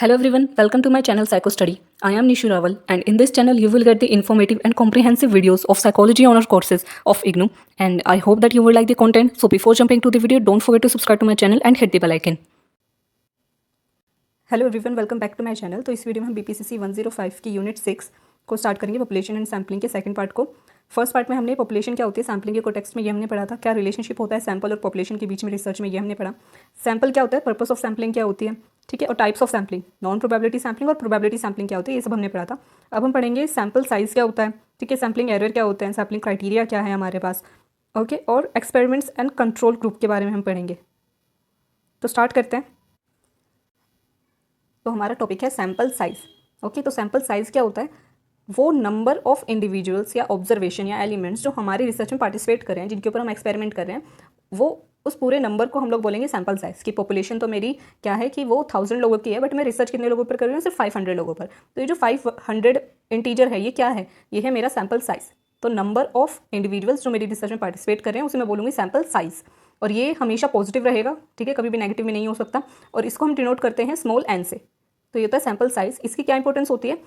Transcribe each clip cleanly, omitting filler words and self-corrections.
Hello everyone, welcome to my channel Psycho Study. I am Nishu Rawal and in this channel you will get the informative and comprehensive videos of psychology honor courses of IGNOU and I hope that you will like the content. So before jumping to the video, don't forget to subscribe to my channel and hit the bell icon. Hello everyone, welcome back to my channel. तो इस video में हम बीपीसीसी 105 की unit 6 को start करेंगे, population and sampling के second part को। First part में हमने पॉपुलेशन क्या होती है, सैम्पलिंग के कोटेक्स्ट में ये हमने पढ़ा था, क्या रिलेशनशिप होता है सैम्पल और पॉपुलेशन के बीच में रिसर्च में, ये हमने पढ़ा। सैम्पल क्या होता है, पर्पस ऑफ सैम्पलिंग क्या होती है, ठीक है, और types of sampling, non probability sampling और प्रोबेबिलिटी सैम्पलिंग क्या होती है, ये सब हमने पढ़ा था। अब हम पढ़ेंगे सैम्पल साइज़ क्या होता है, ठीक है, सैम्पलिंग एरर क्या होता है, सैम्पलिंग क्राइटेरिया क्या है हमारे पास, ओके, और एक्सपेरिमेंट्स एंड कंट्रोल ग्रुप के बारे में हम पढ़ेंगे। तो स्टार्ट करते हैं। तो हमारा टॉपिक है सैम्पल साइज़। ओके, तो सैम्पल साइज़ क्या होता है, वो नंबर ऑफ इंडिविजुअल्स या ऑब्जर्वेशन या एलिमेंट्स जो हमारी रिसर्च में पार्टिसिपेट कर रहे हैं, जिनके ऊपर हम एक्सपेरिमेंट कर रहे हैं, वो उस पूरे नंबर को हम लोग बोलेंगे सैम्पल साइज़। की पॉपुलेशन तो मेरी क्या है कि वो 1000 लोगों की है, बट मैं रिसर्च कितने लोगों पर कर रही हूँ, सिर्फ 500 लोगों पर। तो ये जो 500 इंटीजर है, ये क्या है, ये है मेरा सैम्पल साइज़। तो नंबर ऑफ इंडिविजुअल्स जो मेरी रिसर्च में पार्टिसिपेट कर रहे हैं उसे मैं बोलूँगी सैम्पल साइज़, और ये हमेशा पॉजिटिव रहेगा, ठीक है, कभी भी नेगेटिव में नहीं हो सकता। और इसको हम डिनोट करते हैं स्मॉल एन से। तो ये होता है सैम्पल साइज़। इसकी क्या इंपॉर्टेंस होती है,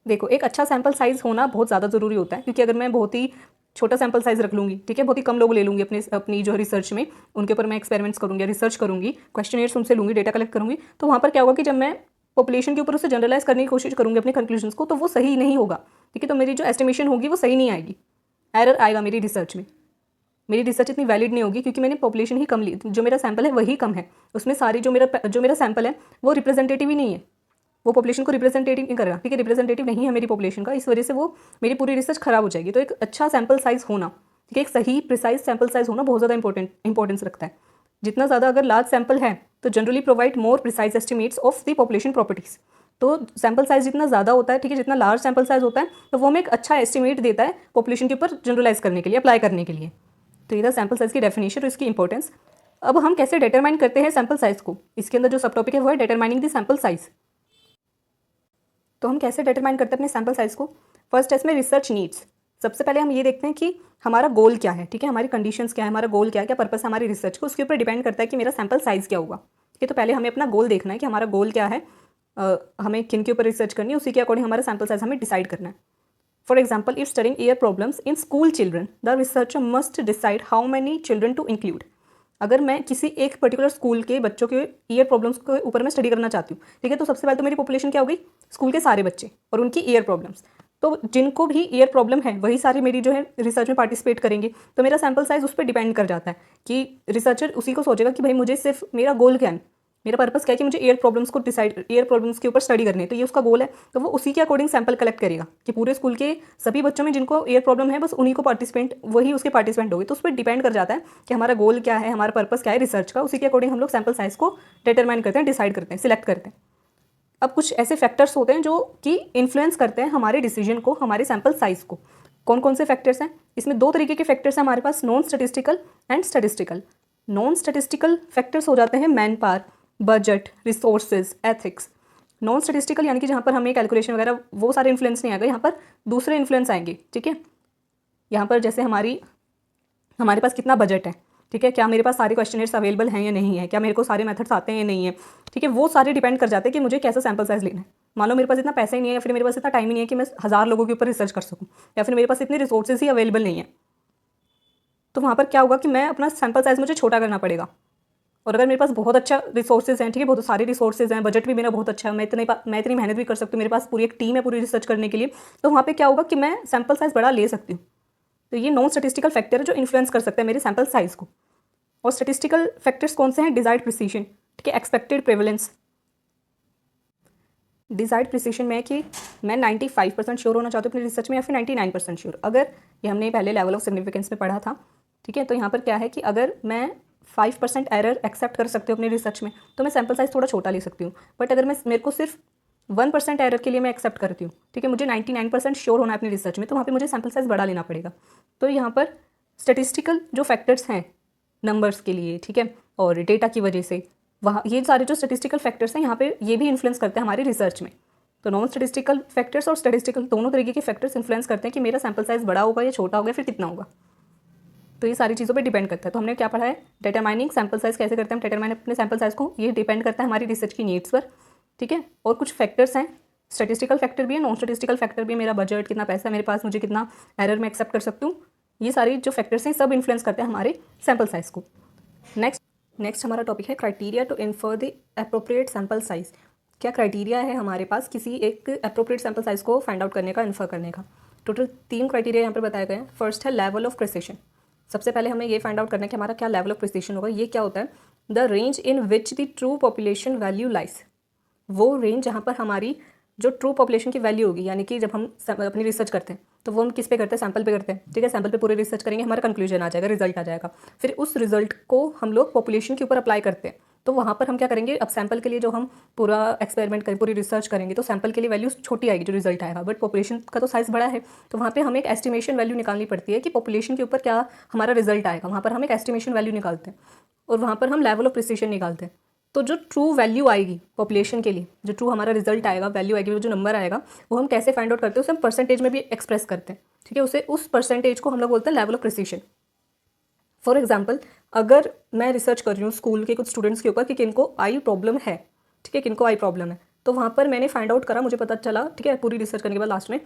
देखो, एक अच्छा सैम्पल साइज़ होना बहुत ज़्यादा ज़रूरी होता है, क्योंकि अगर मैं बहुत ही छोटा सैम्पल साइज़ रख लूँगी, ठीक है, बहुत ही कम लोग ले लूँगी अपनी जो रिसर्च में, उनके ऊपर मैं एक्सपेरिमेंट्स करूँगी, रिसर्च करूँगी, क्वेश्चनेयर्स उनसे लूँगी, डेटा कलेक्ट करूँगी, तो वहाँ पर क्या होगा कि जब मैं पॉपुलेशन के ऊपर उसे जनरलाइज करने की कोशिश करूँगी अपने कंक्लूजन्स को, तो वो सही नहीं होगा, ठीक है, तो मेरी जो एस्टिमेशन होगी वो सही नहीं आएगी, एरर आएगा मेरी रिसर्च में, मेरी रिसर्च इतनी वैलिड नहीं होगी, क्योंकि मैंने पॉपुलेशन ही कम ली, जो मेरा सैम्पल है वही कम है, उसमें सारी जो मेरा सैम्पल है वो रिप्रेजेंटेटिव ही नहीं है, वो पॉपुलेशन को रिप्रेजेंटेटिव नहीं करेगा, ठीक है, रिप्रेजेंटेटिव नहीं है मेरी पॉपुलेशन का, इस वजह से वो मेरी पूरी रिसर्च खराब हो जाएगी। तो एक अच्छा सैम्पल साइज़ होना, ठीक है, एक सही प्रिसाइज सैम्पल साइज़ होना बहुत ज़्यादा इंपॉर्टेंस रखता है। जितना ज़्यादा अगर लार्ज सैम्पल है तो generally provide more precise estimates of the population properties. तो सैम्पल साइज़ जितना ज़्यादा होता है, ठीक है, जितना लार्ज सैम्पल साइज़ होता है, तो वो हमें एक अच्छा एस्टिमेट देता है पॉपुलेशन के ऊपर जनरलाइज करने के लिए, अप्लाई करने के लिए। तो ये था सैम्पल साइज़ की डेफिनेशन और इसकी इंपॉर्टेंस। अब हम कैसे डिटरमाइन करते हैं सैम्पल साइज़ को, इसके अंदर जो सब टॉपिक है वो है डिटरमाइनिंग द सैम्पल साइज़। तो हम कैसे डिटरमाइन करते हैं अपने सैम्पल साइज़ को, फर्स्ट है इसमें रिसर्च नीड्स। सबसे पहले हम ये देखते हैं कि हमारा गोल क्या है, ठीक है, हमारी कंडीशंस क्या है, हमारा गोल क्या है, क्या पर्पस है हमारी रिसर्च को, उसके ऊपर डिपेंड करता है कि मेरा सैम्पल साइज़ क्या होगा, ठीक है। तो पहले हमें अपना गोल देखना है कि हमारा गोल क्या है, हमें किन के ऊपर रिसर्च करनी है, उसी के अकॉर्डिंग हमारा सैम्पल साइज़ हमें डिसाइड करना है। For example, if studying ear problems in school children, the researcher must decide how many children to include. अगर मैं किसी एक पर्टिकुलर स्कूल के बच्चों के ईयर प्रॉब्लम्स के ऊपर मैं स्टडी करना चाहती हूँ, ठीक है, तो सबसे पहले तो मेरी पॉपुलेशन क्या हो गई, स्कूल के सारे बच्चे और उनकी ईयर प्रॉब्लम्स। तो जिनको भी ईयर प्रॉब्लम है वही सारी मेरी जो है रिसर्च में पार्टिसिपेट करेंगे। तो मेरा सैम्पल साइज़ उस पर डिपेंड कर जाता है कि रिसर्चर उसी को सोचेगा कि भाई मुझे सिर्फ मेरा गोल क्या है, मेरा पर्पस क्या है कि मुझे ईयर प्रॉब्लम्स के ऊपर स्टडी करनी है, तो ये उसका गोल है। तो वो उसी के अकॉर्डिंग सैम्पल कलेक्ट करेगा कि पूरे स्कूल के सभी बच्चों में जिनको ईयर प्रॉब्लम है बस उन्हीं को वही उसके पार्टिसिपेंट होगी। तो उस पर डिपेंड कर जाता है कि हमारा गोल क्या है, हमारा पर्पस क्या है रिसर्च का, उसी के अकॉर्डिंग हम लोग सैम्पल साइज़ को डिटरमाइन करते हैं, डिसाइड करते हैं, सिलेक्ट करते हैं। अब कुछ ऐसे फैक्टर्स होते हैं जो कि इन्फ्लुएंस करते हैं हमारे डिसीजन को, हमारे सैम्पल साइज़ को। कौन कौन से फैक्टर्स हैं, इसमें दो तरीके के फैक्टर्स हैं हमारे पास, non statistical and statistical. Non statistical factors हो जाते हैं manpower, budget, resources, ethics. Non statistical यानी कि जहाँ पर हमें कैलकुलेशन वगैरह वो सारे इन्फ्लुएंस नहीं आएगा, यहाँ पर दूसरे इन्फ्लुएंस आएंगे, ठीक है। यहाँ पर जैसे हमारे पास कितना बजट है, ठीक है, क्या मेरे पास सारे क्वेश्चनर्स अवेलेबल हैं या नहीं है, क्या मेरे को सारे मेथड्स आते हैं या नहीं है, ठीक है, वो सारे डिपेंड कर जाते हैं कि मुझे कैसा सैम्पल साइज़ लेना है। मान लो मेरे पास इतना पैसा ही नहीं है, या फिर मेरे पास इतना टाइम ही नहीं है कि मैं 1000 लोगों के ऊपर रिसर्च कर सकूँ, या फिर मेरे पास इतने रिसोर्सेज ही अवेलेबल नहीं है, तो वहाँ पर क्या होगा कि मैं अपना सैम्पल साइज़ मुझे छोटा करना पड़ेगा। और अगर मेरे पास बहुत अच्छा रिसोर्सेज हैं, ठीक है, बहुत सारे रिसोर्सेज हैं, बजट भी मेरा बहुत अच्छा है, मैं इतनी मेहनत भी कर सकती हूँ, मेरे पास पूरी एक टीम है पूरी रिसर्च करने के लिए, तो वहाँ पे क्या होगा कि मैं सैम्पल साइज़ बड़ा ले सकती हूँ। तो ये नॉन स्टैटिस्टिकल फैक्टर है जो इन्फ्लुएंस कर सकते हैं मेरे सैम्पल साइज़ को। और स्टैटिस्टिकल फैक्टर्स कौन से हैं, डिजायर्ड प्रिसीशन, ठीक है, एक्सपेक्टेड प्रेवलेंस। डिजायर्ड प्रिसीशन में है कि मैं 95% श्योर होना चाहती हूँ अपनी रिसर्च में, या फिर 99% श्योर। अगर ये हमने पहले लेवल ऑफ सिग्निफिकेंस में पढ़ा था, ठीक है, तो यहाँ पर क्या है कि अगर मैं 5% एरर एक्सेप्ट कर सकती हूँ अपनी रिसर्च में, तो मैं सैम्पल साइज़ थोड़ा छोटा ले सकती हूँ। बट अगर मेरे को सिर्फ 1% एरर के लिए मैं एक्सेप्ट करती हूँ, ठीक है, मुझे 99% श्योर होना है अपनी रिसर्च में, तो वहाँ पे मुझे सैम्पल साइज़ बड़ा लेना पड़ेगा। तो यहाँ पर स्टेटिस्टिकल जो फैक्टर्स हैं नंबर्स के लिए, ठीक है, और डेटा की वजह से, वहाँ ये सारे जो स्टेटिस्टिकल फैक्टर्स हैं यहाँ पे ये भी इन्फ्लुएंस करते हैं हमारी रिसर्च में। तो नॉन स्टेटिस्टिकल फैक्टर्स और स्टेटिस्टिकल दोनों तरीके के फैक्टर्स इन्फ्लुएंस करते हैं कि मेरा सैम्पल साइज़ बड़ा होगा या छोटा होगा, फिर कितना होगा। तो ये सारी चीज़ों पे डिपेंड करता है। तो हमने क्या पढ़ा है, डिटरमाइनिंग सैम्पल साइज़ कैसे करते हैं हम डिटरमाइन अपने सैम्पल साइज़ को, ये डिपेंड करता है हमारी रिसर्च की नीड्स पर। ठीक है। और कुछ फैक्टर्स हैं, स्टैटिस्टिकल फैक्टर भी है, नॉन स्टैटिस्टिकल फैक्टर भी है, मेरा बजट कितना पैसा है मेरे पास, मुझे कितना एरर मैं एक्सेप्ट कर सकती हूँ, ये सारी जो फैक्टर्स हैं सब इन्फ्लुएंस करते हैं हमारे सैम्पल साइज़ को। नेक्स्ट हमारा टॉपिक है criteria to infer the appropriate sample size. क्या क्राइटेरिया है हमारे पास किसी एक एप्रोप्रिएट सैम्पल साइज़ को फाइंड आउट करने का, इन्फर करने का। टोटल 3 क्राइटेरिया यहाँ पर बताए गए हैं। फर्स्ट है लेवल ऑफ प्रिसिशन। सबसे पहले हमें ये फाइंड आउट करना है कि हमारा क्या लेवल ऑफ प्रिसिशन होगा। ये क्या होता है? The range in which the true population value lies. वो रेंज जहाँ पर हमारी जो ट्रू पॉपुलेशन की वैल्यू होगी, यानी कि जब हम अपनी रिसर्च करते हैं तो वो हम किस पे करते हैं? सैंपल पे करते हैं, ठीक है। सैंपल पे पूरे रिसर्च करेंगे, हमारा कंक्लूजन आ जाएगा, रिजल्ट आ जाएगा। फिर उस रिजल्ट को हम लोग पॉपुलेशन के ऊपर अप्लाई करते हैं, तो वहाँ पर हम क्या करेंगे? अब सैंपल के लिए जो हम पूरा एक्सपेरिमेंट करें, पूरी रिसर्च करेंगे, तो सैंपल के लिए वैल्यू छोटी आएगी जो रिजल्ट आएगा, बट पॉपुलेशन का तो साइज़ बड़ा है, तो वहाँ पे हमें एक एस्टिमेशन वैल्यू निकालनी पड़ती है कि पॉपुलेशन के ऊपर क्या हमारा रिजल्ट आएगा। वहाँ पर हम एक एस्टिमेशन वैल्यू निकालते हैं और वहाँ पर हम लेवल ऑफ प्रिसिशन निकालते हैं। तो जो ट्रू वैल्यू आएगी पॉपुलेशन के लिए, जो ट्रू हमारा रिजल्ट आएगा, वैल्यू आएगी, वो जो नंबर आएगा, वो हम कैसे फाइंड आउट करते हैं? उसे हम परसेंटेज में भी एक्सप्रेस करते हैं, ठीक है। उसे उस परसेंटेज को हम लोग बोलते हैं level of precision. For example, अगर मैं रिसर्च कर रही हूँ स्कूल के कुछ स्टूडेंट्स के ऊपर कि किनको आई प्रॉब्लम है, ठीक है, किनको आई प्रॉब्लम है, तो वहाँ पर मैंने फाइंड आउट करा, मुझे पता चला, ठीक है, पूरी रिसर्च करने के बाद लास्ट में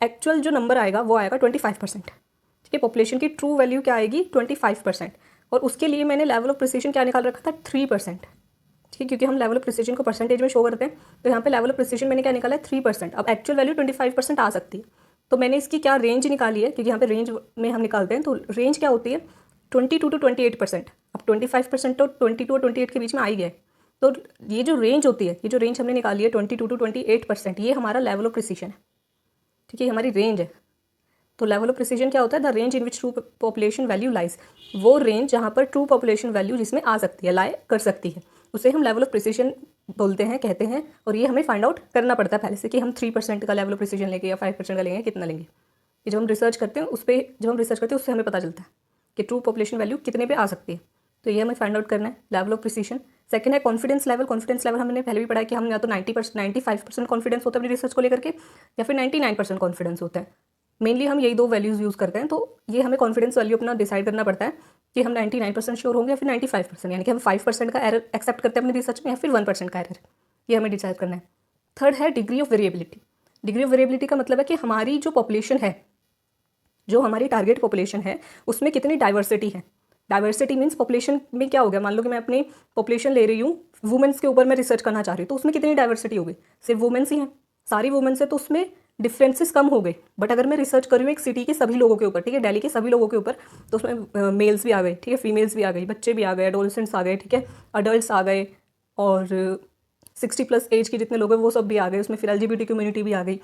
एक्चुअल जो नंबर आएगा वो आएगा 25%, ठीक है। पॉपुलेशन की ट्रू वैल्यू क्या आएगी? 25%। और उसके लिए मैंने लेवल ऑफ प्रिसिशन क्या निकाल रखा था? 3%, ठीक है, क्योंकि हम लेवल ऑफ प्रिसिशन को परसेंटेज में शो करते हैं, तो यहाँ पे लेवल ऑफ प्रिसिशन मैंने क्या निकाला है? 3%। अब एक्चुअल वैल्यू 25% आ सकती है, तो मैंने इसकी क्या रेंज निकाली है, क्योंकि यहाँ पे रेंज में हम निकालते हैं, तो रेंज क्या होती है? 22 to 28%। अब 25% तो 22 और 28 के बीच में आ ही गया, तो ये जो रेंज होती है, ये जो रेंज हमने निकाली है 22 to 28%, ये हमारा लेवल ऑफ प्रिसिशन है, ठीक है, हमारी रेंज है। तो लेवल ऑफ प्रिसिशन क्या होता है? The range in which true population value lies. वो रेंज जहाँ पर ट्रू पॉपुलेशन वैल्यू जिसमें आ सकती है, लाए कर सकती है, उसे हम लेवल ऑफ प्रिसिशन बोलते हैं, कहते हैं। और ये हमें फाइंड आउट करना पड़ता है पहले से कि हम 3% का लेवल ऑफ प्रिसिशन लेंगे या 5% का लेंगे, कितना लेंगे। ये जब हम रिसर्च करते हैं उस पर, जब हम रिसर्च करते हैं उससे हमें पता चलता है कि ट्रू पॉपुलेशन वैल्यू कितने पे आ सकती है। तो ये हमें फाइंड आउट करना है, लेवल ऑफ प्रिसिशन। सेकंड है कॉन्फिडेंस लेवल। कॉन्फिडेंस लेवल हमने पहले भी पढ़ा है कि हम या तो 95% कॉन्फिडेंस होता है अपनी रिसर्च को लेकर के, या फिर 99% कॉन्फिडेंस होता है। मेनली हम यही 2 वैल्यूज़ यूज़ करते हैं, तो ये हमें कॉन्फिडेंस वैल्यू अपना डिसाइड करना पड़ता है कि हम 99% श्योर होंगे या फिर 95%, यानी कि हम 5% का एरर एक्सेप्ट करते हैं अपनी रिसर्च में या फिर 1% का एरर, ये हमें डिसाइड करना है। थर्ड है degree of variability. Degree of variability का मतलब है कि हमारी जो पॉपुलेशन है, जो हमारी टारगेट पॉपुलेशन है, उसमें कितनी डाइवर्सिटी है। डाइवर्सिटी मीन्स पॉपुलेशन में क्या हो गया, मान लो कि मैं अपनी पॉपुलेशन ले रही हूँ, वुमेन्स के ऊपर मैं रिसर्च करना चाह रही हूँ, तो उसमें कितनी डाइवर्सिटी हो गई? सिर्फ वुमेन्स ही हैं, सारी वुमेन्स है, तो उसमें डिफरेंसेस कम हो गए। बट अगर मैं रिसर्च कर रही हूँ एक सिटी के सभी लोगों के ऊपर, ठीक है, दिल्ली के सभी लोगों के ऊपर, तो उसमें मेल्स भी आ गए, ठीक है, फीमेल्स भी आ गई, बच्चे भी आ गए, एडोलसेंट्स आ गए, ठीक है, अडल्ट्स आ गए, और 60+ एज के जितने लोग हैं वो सब भी आ गए, उसमें फिर LGBT कम्युनिटी भी आ गई,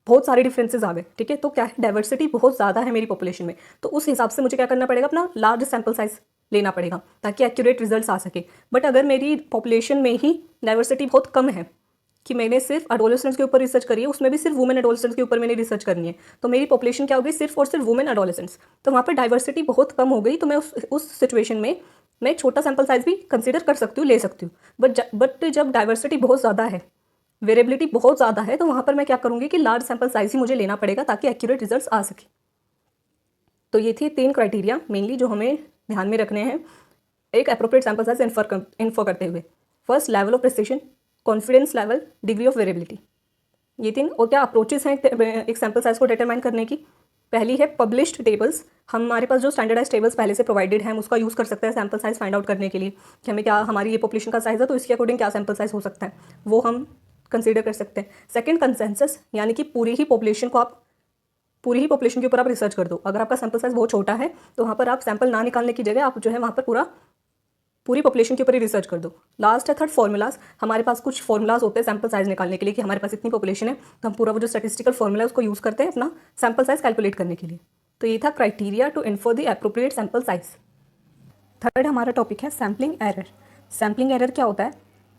बहुत सारे डिफरेंसेस आ गए, ठीक है। तो क्या है, डाइवर्सिटी बहुत ज़्यादा है मेरी पॉपुलेशन में, तो उस हिसाब से मुझे क्या करना पड़ेगा? अपना लार्ज सैम्पल साइज लेना पड़ेगा ताकि एक्यूरेट रिजल्ट्स आ सके। बट अगर मेरी पॉपुलेशन में ही डाइवर्सिटी बहुत कम है, कि मैंने सिर्फ एडोलेसेंट्स के ऊपर रिसर्च करी है, उसमें भी सिर्फ वुमेन एडोलेसेंट्स के ऊपर मैंने रिसर्च करनी है, तो मेरी पॉपुलेशन क्या हो गई? सिर्फ और सिर्फ वुमेन एडोलेसेंट्स, तो वहाँ पर डाइवर्सिटी बहुत कम हो गई। तो मैं उस सिचुएशन में मैं छोटा सैम्पल साइज भी कंसिडर कर सकती हूँ, ले सकती हूँ। बट जब डाइवर्सिटी बहुत ज़्यादा है, वेरिएबिलिटी बहुत ज़्यादा है, तो वहाँ पर मैं क्या करूँगी कि लार्ज सैम्पल साइज ही मुझे लेना पड़ेगा ताकि एक्यूरेट रिजल्ट्स आ सके। तो ये थी 3 क्राइटेरिया मेनली जो हमें ध्यान में रखने हैं एक एप्रोप्रिएट सैम्पल साइज इन्फर करते हुए। First, level of precision, confidence level, degree of variability, ये 3। और क्या अप्रोचेस हैं एक सैम्पल साइज को डिटरमाइन करने की? पहली है पब्लिश्ड टेबल्स। हमारे पास जो स्टैंडर्डाइज टेबल्स पहले से प्रोवाइडेड हैं, हम उसका यूज़ कर सकते हैं सैम्पल साइज फाइंड आउट करने के लिए कि हमें क्या, हमारी ये पॉपुलेशन का साइज़ है तो इसके अकॉर्डिंग क्या सैम्पल साइज हो सकता है, वो हम कंसीडर कर सकते हैं। सेकंड, कंसेंसस, यानी कि पूरी ही पॉपुलेशन के ऊपर आप रिसर्च कर दो। अगर आपका सैम्पल साइज बहुत छोटा है तो वहाँ पर आप सैम्पल ना निकालने की जगह आप जो है वहाँ पर पूरी पॉपुलेशन के ऊपर ही रिसर्च कर दो। लास्ट है थर्ड, फॉर्मूलाज। हमारे पास कुछ फॉर्मूलाज होते हैं सैम्पल साइज निकालने के लिए कि हमारे पास इतनी पॉपुलेशन है, तो हम पूरा वो जो स्टैटिस्टिकल फॉर्मूला है उसको यूज़ करते हैं अपना सैम्पल साइज कैलकुलेट करने के लिए। तो ये था criteria to infer the appropriate sample size. Third हमारा टॉपिक है सैम्पलिंग एरर। सैम्पलिंग एरर क्या होता है?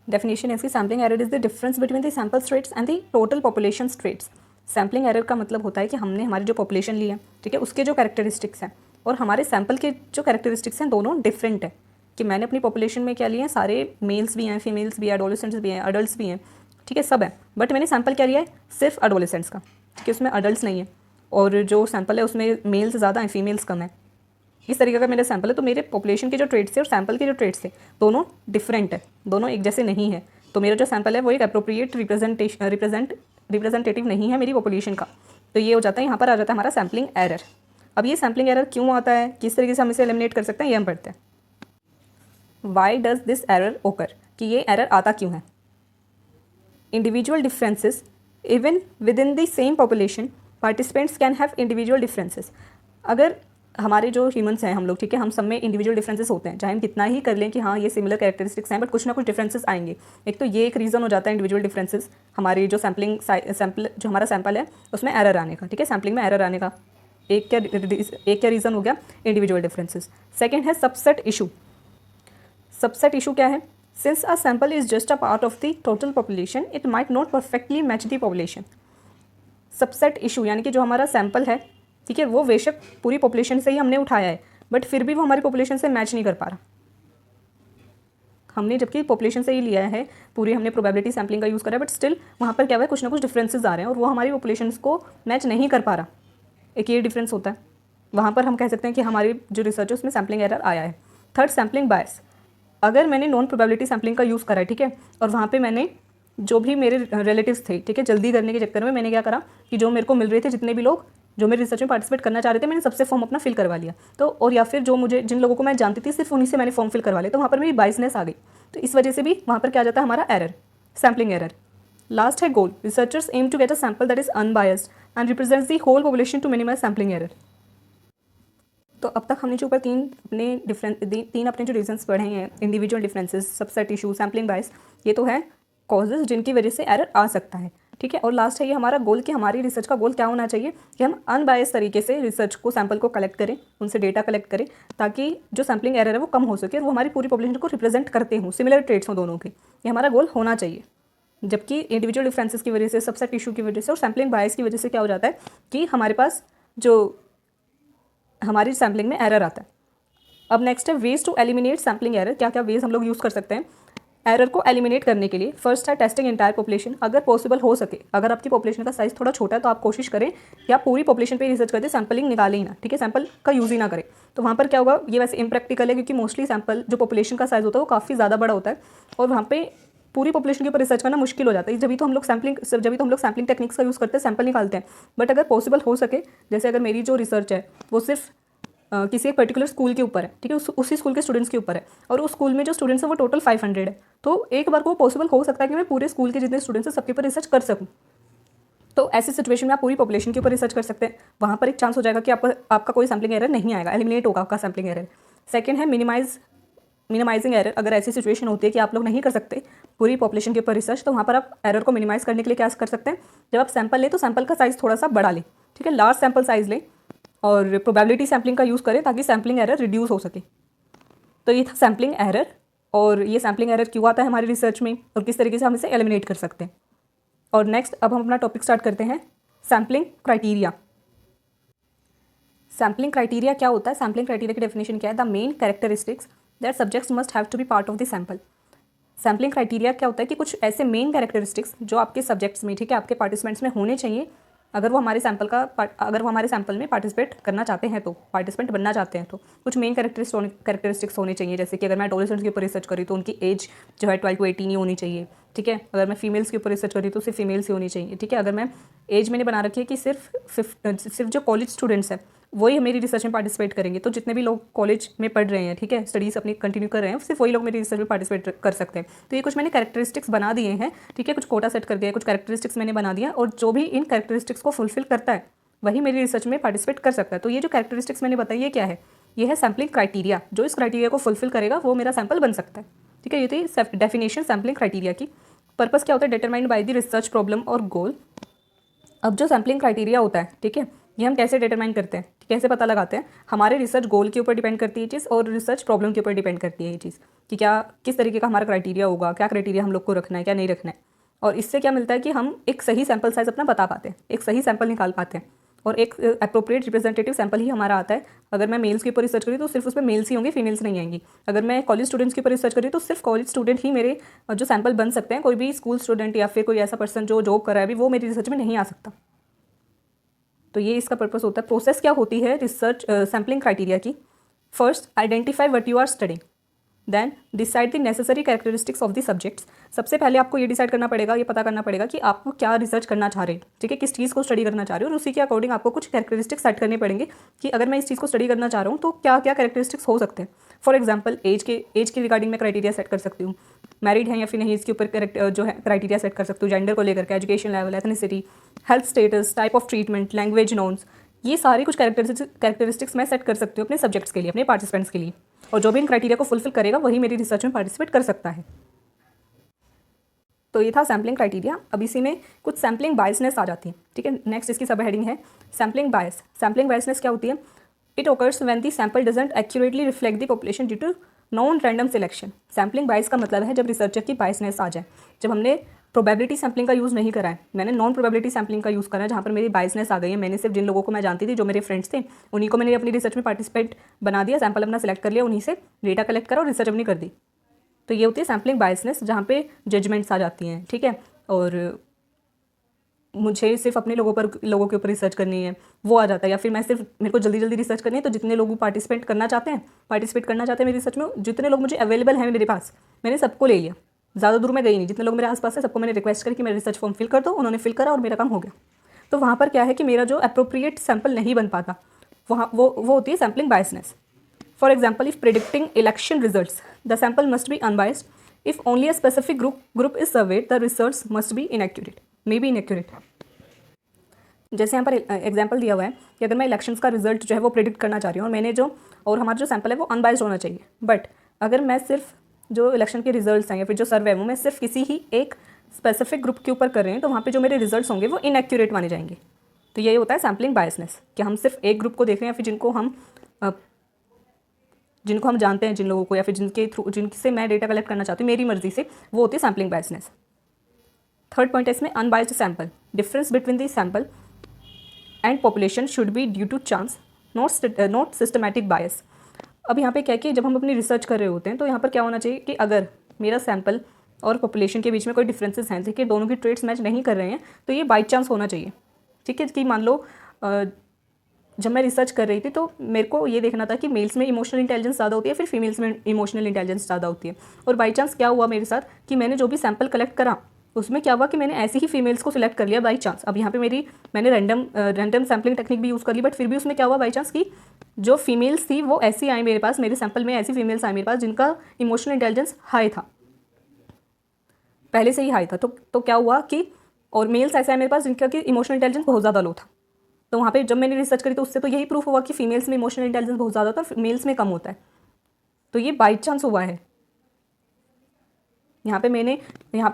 डेफिनेशन है इसकी, sampling error is the difference between the sample straits and the total population straits. Sampling error का मतलब होता है कि हमने हमारी जो पॉपुलेशन ली है, ठीक है, उसके जो कैरेक्टरिस्टिक्स हैं और हमारे सैम्पल के जो कैरेक्टरिस्टिक्स हैं दोनों डिफरेंट है। कि मैंने अपनी पॉपुलेशन में क्या लिए हैं, सारे मेल्स भी हैं, फीमेल्स भी हैं, एडोलेसेंट्स भी हैं, अडल्ट्स भी हैं, ठीक है, सब है। बट मैंने सैम्पल क्या लिया है? सिर्फ एडोलेसेंट्स का, ठीक है, उसमें अडल्ट्स नहीं है, और जो सैम्पल है उसमें मेल्स ज़्यादा हैं, फीमेल्स कम है। इस तरीके का मेरा सैम्पल है, तो मेरे पॉपुलेशन के जो ट्रेड्स थे और सैम्पल के जो ट्रेड्स थे दोनों डिफरेंट है, दोनों एक जैसे नहीं है। तो मेरा जो सैंपल है वो एक अप्रोप्रिएट रिप्रेजेंटेटिव नहीं है मेरी पॉपुलेशन का, तो ये हो जाता है, यहाँ पर आ जाता है हमारा सैम्पलिंग एरर। अब ये सैम्पलिंग एरर क्यों आता है, किस तरीके से हम इसे एलिमिनेट कर सकते हैं, ये हम पढ़ते हैं। वाई डज दिस एरर ओकर, कि ये एरर आता क्यों है। Individual differences even with in the same population participants can have individual differences. अगर हमारे जो ह्यूमंस हैं हम लोग, ठीक है, हम सब में इंडिविजुअल डिफरेंसेस होते हैं, चाहे हम कितना ही कर लें कि हाँ ये सिमिलर कैरेक्टरिस्टिक्स हैं, बट कुछ ना कुछ डिफरेंसेस आएंगे। एक तो ये एक रीज़न हो जाता है इंडिविजुअल डिफरेंसेस, हमारी जो सैम्पल जो हमारा सैंपल है उसमें एरर आने का, ठीक है, सैम्पलिंग में एरर आने का एक क्या रीज़न हो गया, इंडिविजुअल डिफरेंसेस। सेकेंड है सबसेट इशू। सबसेट इशू क्या है, since a sample is just a part of the total population it might not perfectly match the population. Subset issue यानी कि जो हमारा सैंपल है, ठीक है, वो बेशक पूरी पॉपुलेशन से ही हमने उठाया है, बट फिर भी वो हमारी पॉपुलेशन से मैच नहीं कर पा रहा। हमने जबकि पॉपुलेशन से ही लिया है, पूरी हमने प्रोबेबिलिटी सैम्पलिंग का यूज़ करा है, बट स्टिल वहाँ पर क्या हुआ है, कुछ ना कुछ डिफरेंसेस आ रहे हैं और वो हमारी पॉपुलेशन को मैच नहीं कर पा रहा। एक ये डिफरेंस होता है, वहाँ पर हम कह सकते हैं कि हमारी जो रिसर्च है उसमें सैम्पलिंग एरर आया है। थर्ड, सैम्पलिंग बायस। अगर मैंने नॉन प्रोबेबिलिटी सैम्पलिंग का यूज़ करा है, ठीक है, और वहाँ पे मैंने जो भी मेरे रिलेटिव्स थे, ठीक है, जल्दी करने के चक्कर में मैंने क्या करा कि जो मेरे को मिल रहे थे, जितने भी लोग जो मेरे रिसर्च में पार्टिसिपेट करना चाह रहे थे, मैंने सबसे फॉर्म अपना फिल करवा लिया। तो और या फिर जो मुझे जिन लोगों को मैं जानती थी सिर्फ उन्हीं से मैंने फॉर्म फिल करवा लिया, तो वहाँ पर मेरी बाइसनेस आ गई। तो इस वजह से भी वहाँ पर क्या आ जाता है हमारा एरर, सैम्पलिंग एरर। लास्ट है goal. Researchers aim to get a sample that is unbiased and represents the whole population to minimise sampling error. तो अब तक हमने जो ऊपर तीन अपने जो रीजंस पढ़े हैं, individual differences, subset issue, sampling bias, ये तो है कॉजेज जिनकी वजह से एरर आ सकता है, ठीक है। और लास्ट है ये हमारा गोल, कि हमारी रिसर्च का गोल क्या होना चाहिए, कि हम अनबायस तरीके से रिसर्च को, सैंपल को कलेक्ट करें, उनसे डेटा कलेक्ट करें, ताकि जो सैम्पलिंग एरर है वो कम हो सके और वो हमारी पूरी पॉपुलेशन को रिप्रेजेंट करते हों, सिमिलर ट्रेड्स हों दोनों के, ये हमारा गोल होना चाहिए। जबकि इंडिविजुअल डिफरेंसेस की वजह से, सबसेट इशू की वजह से और सैम्पलिंग बायस की वजह से क्या हो जाता है कि हमारे पास जो हमारी सैम्पलिंग में एरर आता है। अब नेक्स्ट है ways to eliminate sampling error. क्या क्या वेज हम लोग यूज़ कर सकते हैं एरर को एलिमिनेट करने के लिए। फर्स्ट है टेस्टिंग इंटायर पॉपुलेशन। अगर पॉसिबल हो सके, अगर आपकी पॉपुलेशन का साइज थोड़ा छोटा है तो आप कोशिश करें कि आप पूरी पॉपुलेशन पे रिसर्च करते, सैम्पलिंग निकालें ही ना, ठीक है, सैंपल का यूज़ ही ना करें। तो वहाँ पर क्या होगा, ये वैसे इम्प्रैक्टिकल है क्योंकि मोस्टली सैंपल जो पॉपुलेशन का साइज होता है वो काफ़ी ज़्यादा बड़ा होता है और वहाँ पे पूरी पॉपुलेशन के ऊपर रिसर्च करना मुश्किल हो जाता है। जब तो हम लोग सैम्पलिंग टेक्निक्स का यूज़ करते हैं, सैंपल निकालते हैं। बट अगर पॉसिबल हो सके, जैसे अगर मेरी जो रिसर्च है वो सिर्फ किसी एक पर्टिकुलर स्कूल के ऊपर है, ठीक है, उसी स्कूल के स्टूडेंट्स के ऊपर है और उस स्कूल में जो स्टूडेंट्स हैं वो टोटल 500 है, तो एक बार को पॉसिबल हो सकता है कि मैं पूरे स्कूल के जितने स्टूडेंट्स हैं सबके ऊपर रिसर्च कर सकूँ। तो ऐसी सिचुएशन में आप पूरी पॉपुलेशन के ऊपर रिसर्च कर सकते हैं। वहाँ पर एक चांस हो जाएगा कि आपका कोई सैम्पलिंग एरर नहीं आएगा, एलिमिनेट होगा आपका सैम्पलिंग एरर। सेकेंड है मिनिमाइजिंग एरर। अगर ऐसी सिचुएशन होती है कि आप लोग नहीं कर सकते पूरी पॉपुलेशन के ऊपर रिसर्च, तो वहाँ पर आप एरर को मिनिमाइज करने के लिए क्या कर सकते हैं, जब आप सैंपल लें तो सैंपल का साइज़ थोड़ा सा बढ़ा लें, ठीक है, लार्ज सैंपल साइज़ लें और प्रोबेबिलिटी सैम्पलिंग का यूज़ करें ताकि सैम्पलिंग एरर रिड्यूस हो सके। तो ये था सैम्पलिंग एरर, और ये सैम्पलिंग एरर क्यों आता है हमारी रिसर्च में और किस तरीके से हम इसे एलिमिनेट कर सकते हैं। और नेक्स्ट अब हम अपना टॉपिक स्टार्ट करते हैं, सैम्पलिंग क्राइटेरिया। सैम्पलिंग क्राइटेरिया क्या होता है, सैम्पलिंग क्राइटेरिया की डेफिनेशन क्या है, the main characteristics that subjects must have to be part of the sample. Sampling criteria क्या होता है कि कुछ ऐसे मेन कैरेक्टरिस्टिक्स जो आपके सब्जेक्ट्स में, ठीक है, आपके पार्टिसिपेंट्स में होने चाहिए अगर वो हमारे सैंपल में पार्टिसिपेट करना चाहते हैं, तो पार्टिसिपेंट बनना चाहते हैं, तो कुछ मेन कैरेक्टरिस्टिक्स होने चाहिए। जैसे कि अगर मैं एडोलेसेंट्स के ऊपर रिसर्च करी तो उनकी एज जो है 12 to 18 ही होनी चाहिए, ठीक है। अगर मैं फीमेल्स के ऊपर रिसर्च करी तो सिर्फ फीमेल्स ही होनी चाहिए, ठीक है। अगर मैं एज मैंने बना रखी है कि सिर्फ जो कॉलेज स्टूडेंट्स हैं वही मेरी रिसर्च में पार्टिसिपेट करेंगे, तो जितने भी लोग कॉलेज में पढ़ रहे हैं, ठीक है, स्टडीज़ अपनी कंटिन्यू कर रहे हैं, सिर्फ वही लोग मेरी रिसर्च में पार्टिसिपेट कर सकते हैं। तो ये कुछ मैंने कैरेक्टरिस्टिक्स बना दिए हैं, ठीक है, कुछ कोटा सेट कर दिया है, कुछ कैरेक्टरिस्टिक्स मैंने बना दिया, और जो भी इन कैरेक्टरिस्टिक्स को फुलफिल करता है वही मेरी रिसर्च में पार्टिसिपेट कर सकता है। तो ये जो कैरेक्टरिस्टिक्स मैंने बताई, ये क्या है, ये है सैम्पलिंग क्राइटेरिया। जो इस क्राइटेरिया को फुलफिल करेगा वो मेरा सैंपल बन सकता है, ठीक है। ये थी डेफिनेशन सैम्पलिंग क्राइटेरिया की। पर्पस क्या होता है, determined by the research problem और गोल। अब जो सैम्पलिंग क्राइटेरिया होता है, ठीक है, ये हम कैसे डिटरमाइन करते हैं, कैसे पता लगाते हैं, हमारे रिसर्च गोल के ऊपर डिपेंड करती है ये चीज़ और रिसर्च प्रॉब्लम के ऊपर डिपेंड करती है ये चीज़, कि क्या किस तरीके का हमारा क्राइटेरिया होगा, क्या क्राइटेरिया हम लोग को रखना है, क्या नहीं रखना है। और इससे क्या मिलता है कि हम एक सही सैंपल साइज अपना बता पाते हैं, एक सही सैंपल निकाल पाते हैं और एक अप्रोप्रिएट रिप्रेजेंटेटिव सैंपल ही हमारा आता है। अगर मैं मेल्स के ऊपर रिसर्च करी तो सिर्फ उसमें मेल्स ही होंगे, फीमेल्स नहीं आएंगी। अगर मैं कॉलेज स्टूडेंट्स के ऊपर रिसर्च करी तो सिर्फ कॉलेज स्टूडेंट ही मेरे जो सैंपल बन सकते हैं, कोई भी स्कूल स्टूडेंट या फिर कोई ऐसा पर्सन जो जॉब कर रहा है अभी, वो मेरी रिसर्च में नहीं आ सकता। तो ये इसका पर्पस होता है। प्रोसेस क्या होती है रिसर्च सैम्पलिंग क्राइटेरिया की। First, identify what you are studying. Then decide the necessary characteristics of the subjects. सबसे पहले आपको ये डिसाइड करना पड़ेगा, ये पता करना पड़ेगा कि आपको क्या रिसर्च करना चाह रहे हैं, ठीक है, किस चीज़ को स्टडी करना चाह रहे हो, और उसी के अकॉर्डिंग आपको कुछ कैरेक्टरिस्टिक्स सेट करने पड़ेंगे कि अगर मैं इस चीज़ को स्टडी करना चाह रहा हूँ तो क्या क्या कैरेक्टरिस्टिक्स हो सकते हैं। फॉर एग्जाम्पल एज के रिगार्डिंग मैं क्राइटेरिया सेट कर सकती हूँ, मैरिड है या फिर नहीं इसके ऊपर जो है क्राइटेरिया सेट कर सकती हूँ, जेंडर को लेकर के, education level, ethnicity, health status, type of treatment, language नॉन्स, ये सारी कुछ कैरेक्टरिस्टिक्स मैं सेट कर सकती हूँ अपने सब्जेक्ट्स के लिए, अपने पार्टिसिपेंट्स के लिए, और जो भी इन क्राइटेरिया को फुलफिल करेगा वही मेरी रिसर्च में पार्टिसिपेट कर सकता है। तो ये था सैम्पलिंग क्राइटेरिया। अब इसी में कुछ सैम्पलिंग बायसनेस आ जाती है, ठीक है। नेक्स्ट इसकी सब हेडिंग है सैम्पलिंग बायस। सैम्पलिंग बायसनेस क्या होती है? It occurs when the sample doesn't accurately reflect the population due to non random selection. Sampling bias का मतलब है जब रिसर्चर की बायसनेस आ जाए, जब हमने प्रोबेबिलिटी सैम्पलिंग का यूज़ नहीं करा है, मैंने नॉन प्रोबेबिलिटी सैम्पलिंग का यूज़ करा है, जहाँ पर मेरी बायसनेस आ गई है। मैंने सिर्फ जिन लोगों को मैं जानती थी, जो मेरे फ्रेंड्स थे, उन्हीं को मैंने अपनी रिसर्च में पार्टिसिपेट बना दिया, सैम्पल अपना सेलेक्ट कर लिया, उन्हीं से डेटा कलेक्ट करा और रिसर्च अपनी कर दी। तो ये होती है सैम्पलिंग बायसनेस, जहाँ पे जजमेंट्स आ जाती हैं, ठीक है, और मुझे सिर्फ अपने लोगों के ऊपर रिसर्च करनी है, वो आ जाता है। या फिर मैं सिर्फ मेरे को जल्दी जल्दी रिसर्च करनी है, तो जितने लोग पार्टिसिपेट करना चाहते हैं मेरी रिसर्च में, जितने लोग मुझे अवेलेबल हैं मेरे पास, मैंने सबको ले लिया, ज़्यादा दूर में गई नहीं, जितने लोग मेरे आसपास है सबको मैंने रिक्वेस्ट करी कि मेरा रिसर्च फॉर्म फिल कर दो, उन्होंने फिल करा और मेरा काम हो गया। तो वहाँ पर क्या है कि मेरा जो अप्रोप्रिएट सैम्पल नहीं बन पाता, वहाँ वो होती है sampling biasness. For example, if predicting election results the sample must be unbiased, if only a specific group is served the research must be inaccurate, may be inaccurate. जैसे यहाँ पर एग्जाम्पल दिया हुआ है कि अगर मैं इलेक्शंस का रिजल्ट जो है वो प्रिडिक्ट करना चाह रही हूँ, और हमारा जो सैम्पल है वो अनबायस्ड होना चाहिए, बट अगर मैं सिर्फ जो इलेक्शन के रिजल्ट्स हैं या फिर जो सर्वे है वो मैं सिर्फ किसी ही एक स्पेसिफिक ग्रुप के ऊपर कर रहे हैं, तो वहाँ पे जो मेरे रिजल्ट्स होंगे वो इनएक्यूरेट माने जाएंगे। तो यही होता है सैम्पलिंग बायसनेस, कि हम सिर्फ एक ग्रुप को देख रहे हैं या फिर जिनको हम जानते हैं, जिन लोगों को, या फिर जिनसे मैं डेटा कलेक्ट करना चाहती हूँ मेरी मर्जी से, वो होती है सैम्पलिंग बायसनेस। थर्ड पॉइंट है इसमें unbiased sample. Difference between the sample and population should be due to chance, not systematic bias. अब यहाँ पे क्या है कि जब हम अपनी रिसर्च कर रहे होते हैं तो यहाँ पर क्या होना चाहिए कि अगर मेरा सैम्पल और पॉपुलेशन के बीच में कोई डिफरेंसेस हैं, देखिए दोनों की ट्रेड्स मैच नहीं कर रहे हैं, तो ये बाई चांस होना चाहिए, ठीक है। कि मान लो जब मैं रिसर्च कर रही थी तो मेरे को ये देखना था कि मेल्स में इमोशनल इंटेलिजेंस ज़्यादा होती है फिर फीमेल्स में इमोशनल इंटेलिजेंस ज़्यादा होती है, और बाई चांस क्या हुआ मेरे साथ कि मैंने जो भी सैम्पल कलेक्ट करा उसमें क्या हुआ कि मैंने ऐसी ही फीमेल्स को सिलेक्ट कर लिया बाई चांस। अब यहाँ पे मैंने रैंडम सैम्पलिंग टेक्निक भी यूज़ कर ली, बट फिर भी उसमें क्या हुआ बाई चांस कि जो फीमेल्स थी वो ऐसी आई मेरे पास, मेरे सैम्पल में ऐसी फीमेल्स आई मेरे पास जिनका इमोशनल इंटेलिजेंस हाई था, पहले से ही हाई था। तो क्या हुआ कि, और मेल्स ऐसे आए मेरे पास जिनका कि इमोशनल इंटेलिजेंस बहुत ज़्यादा लो था। तो वहाँ पे जब मैंने रिसर्च करी तो उससे तो यही प्रूफ हुआ कि फीमेल्स में इमोशनल इंटेलिजेंस बहुत ज़्यादा होता है और मेल्स में कम होता है। तो ये बाई चांस हुआ है। यहाँ पे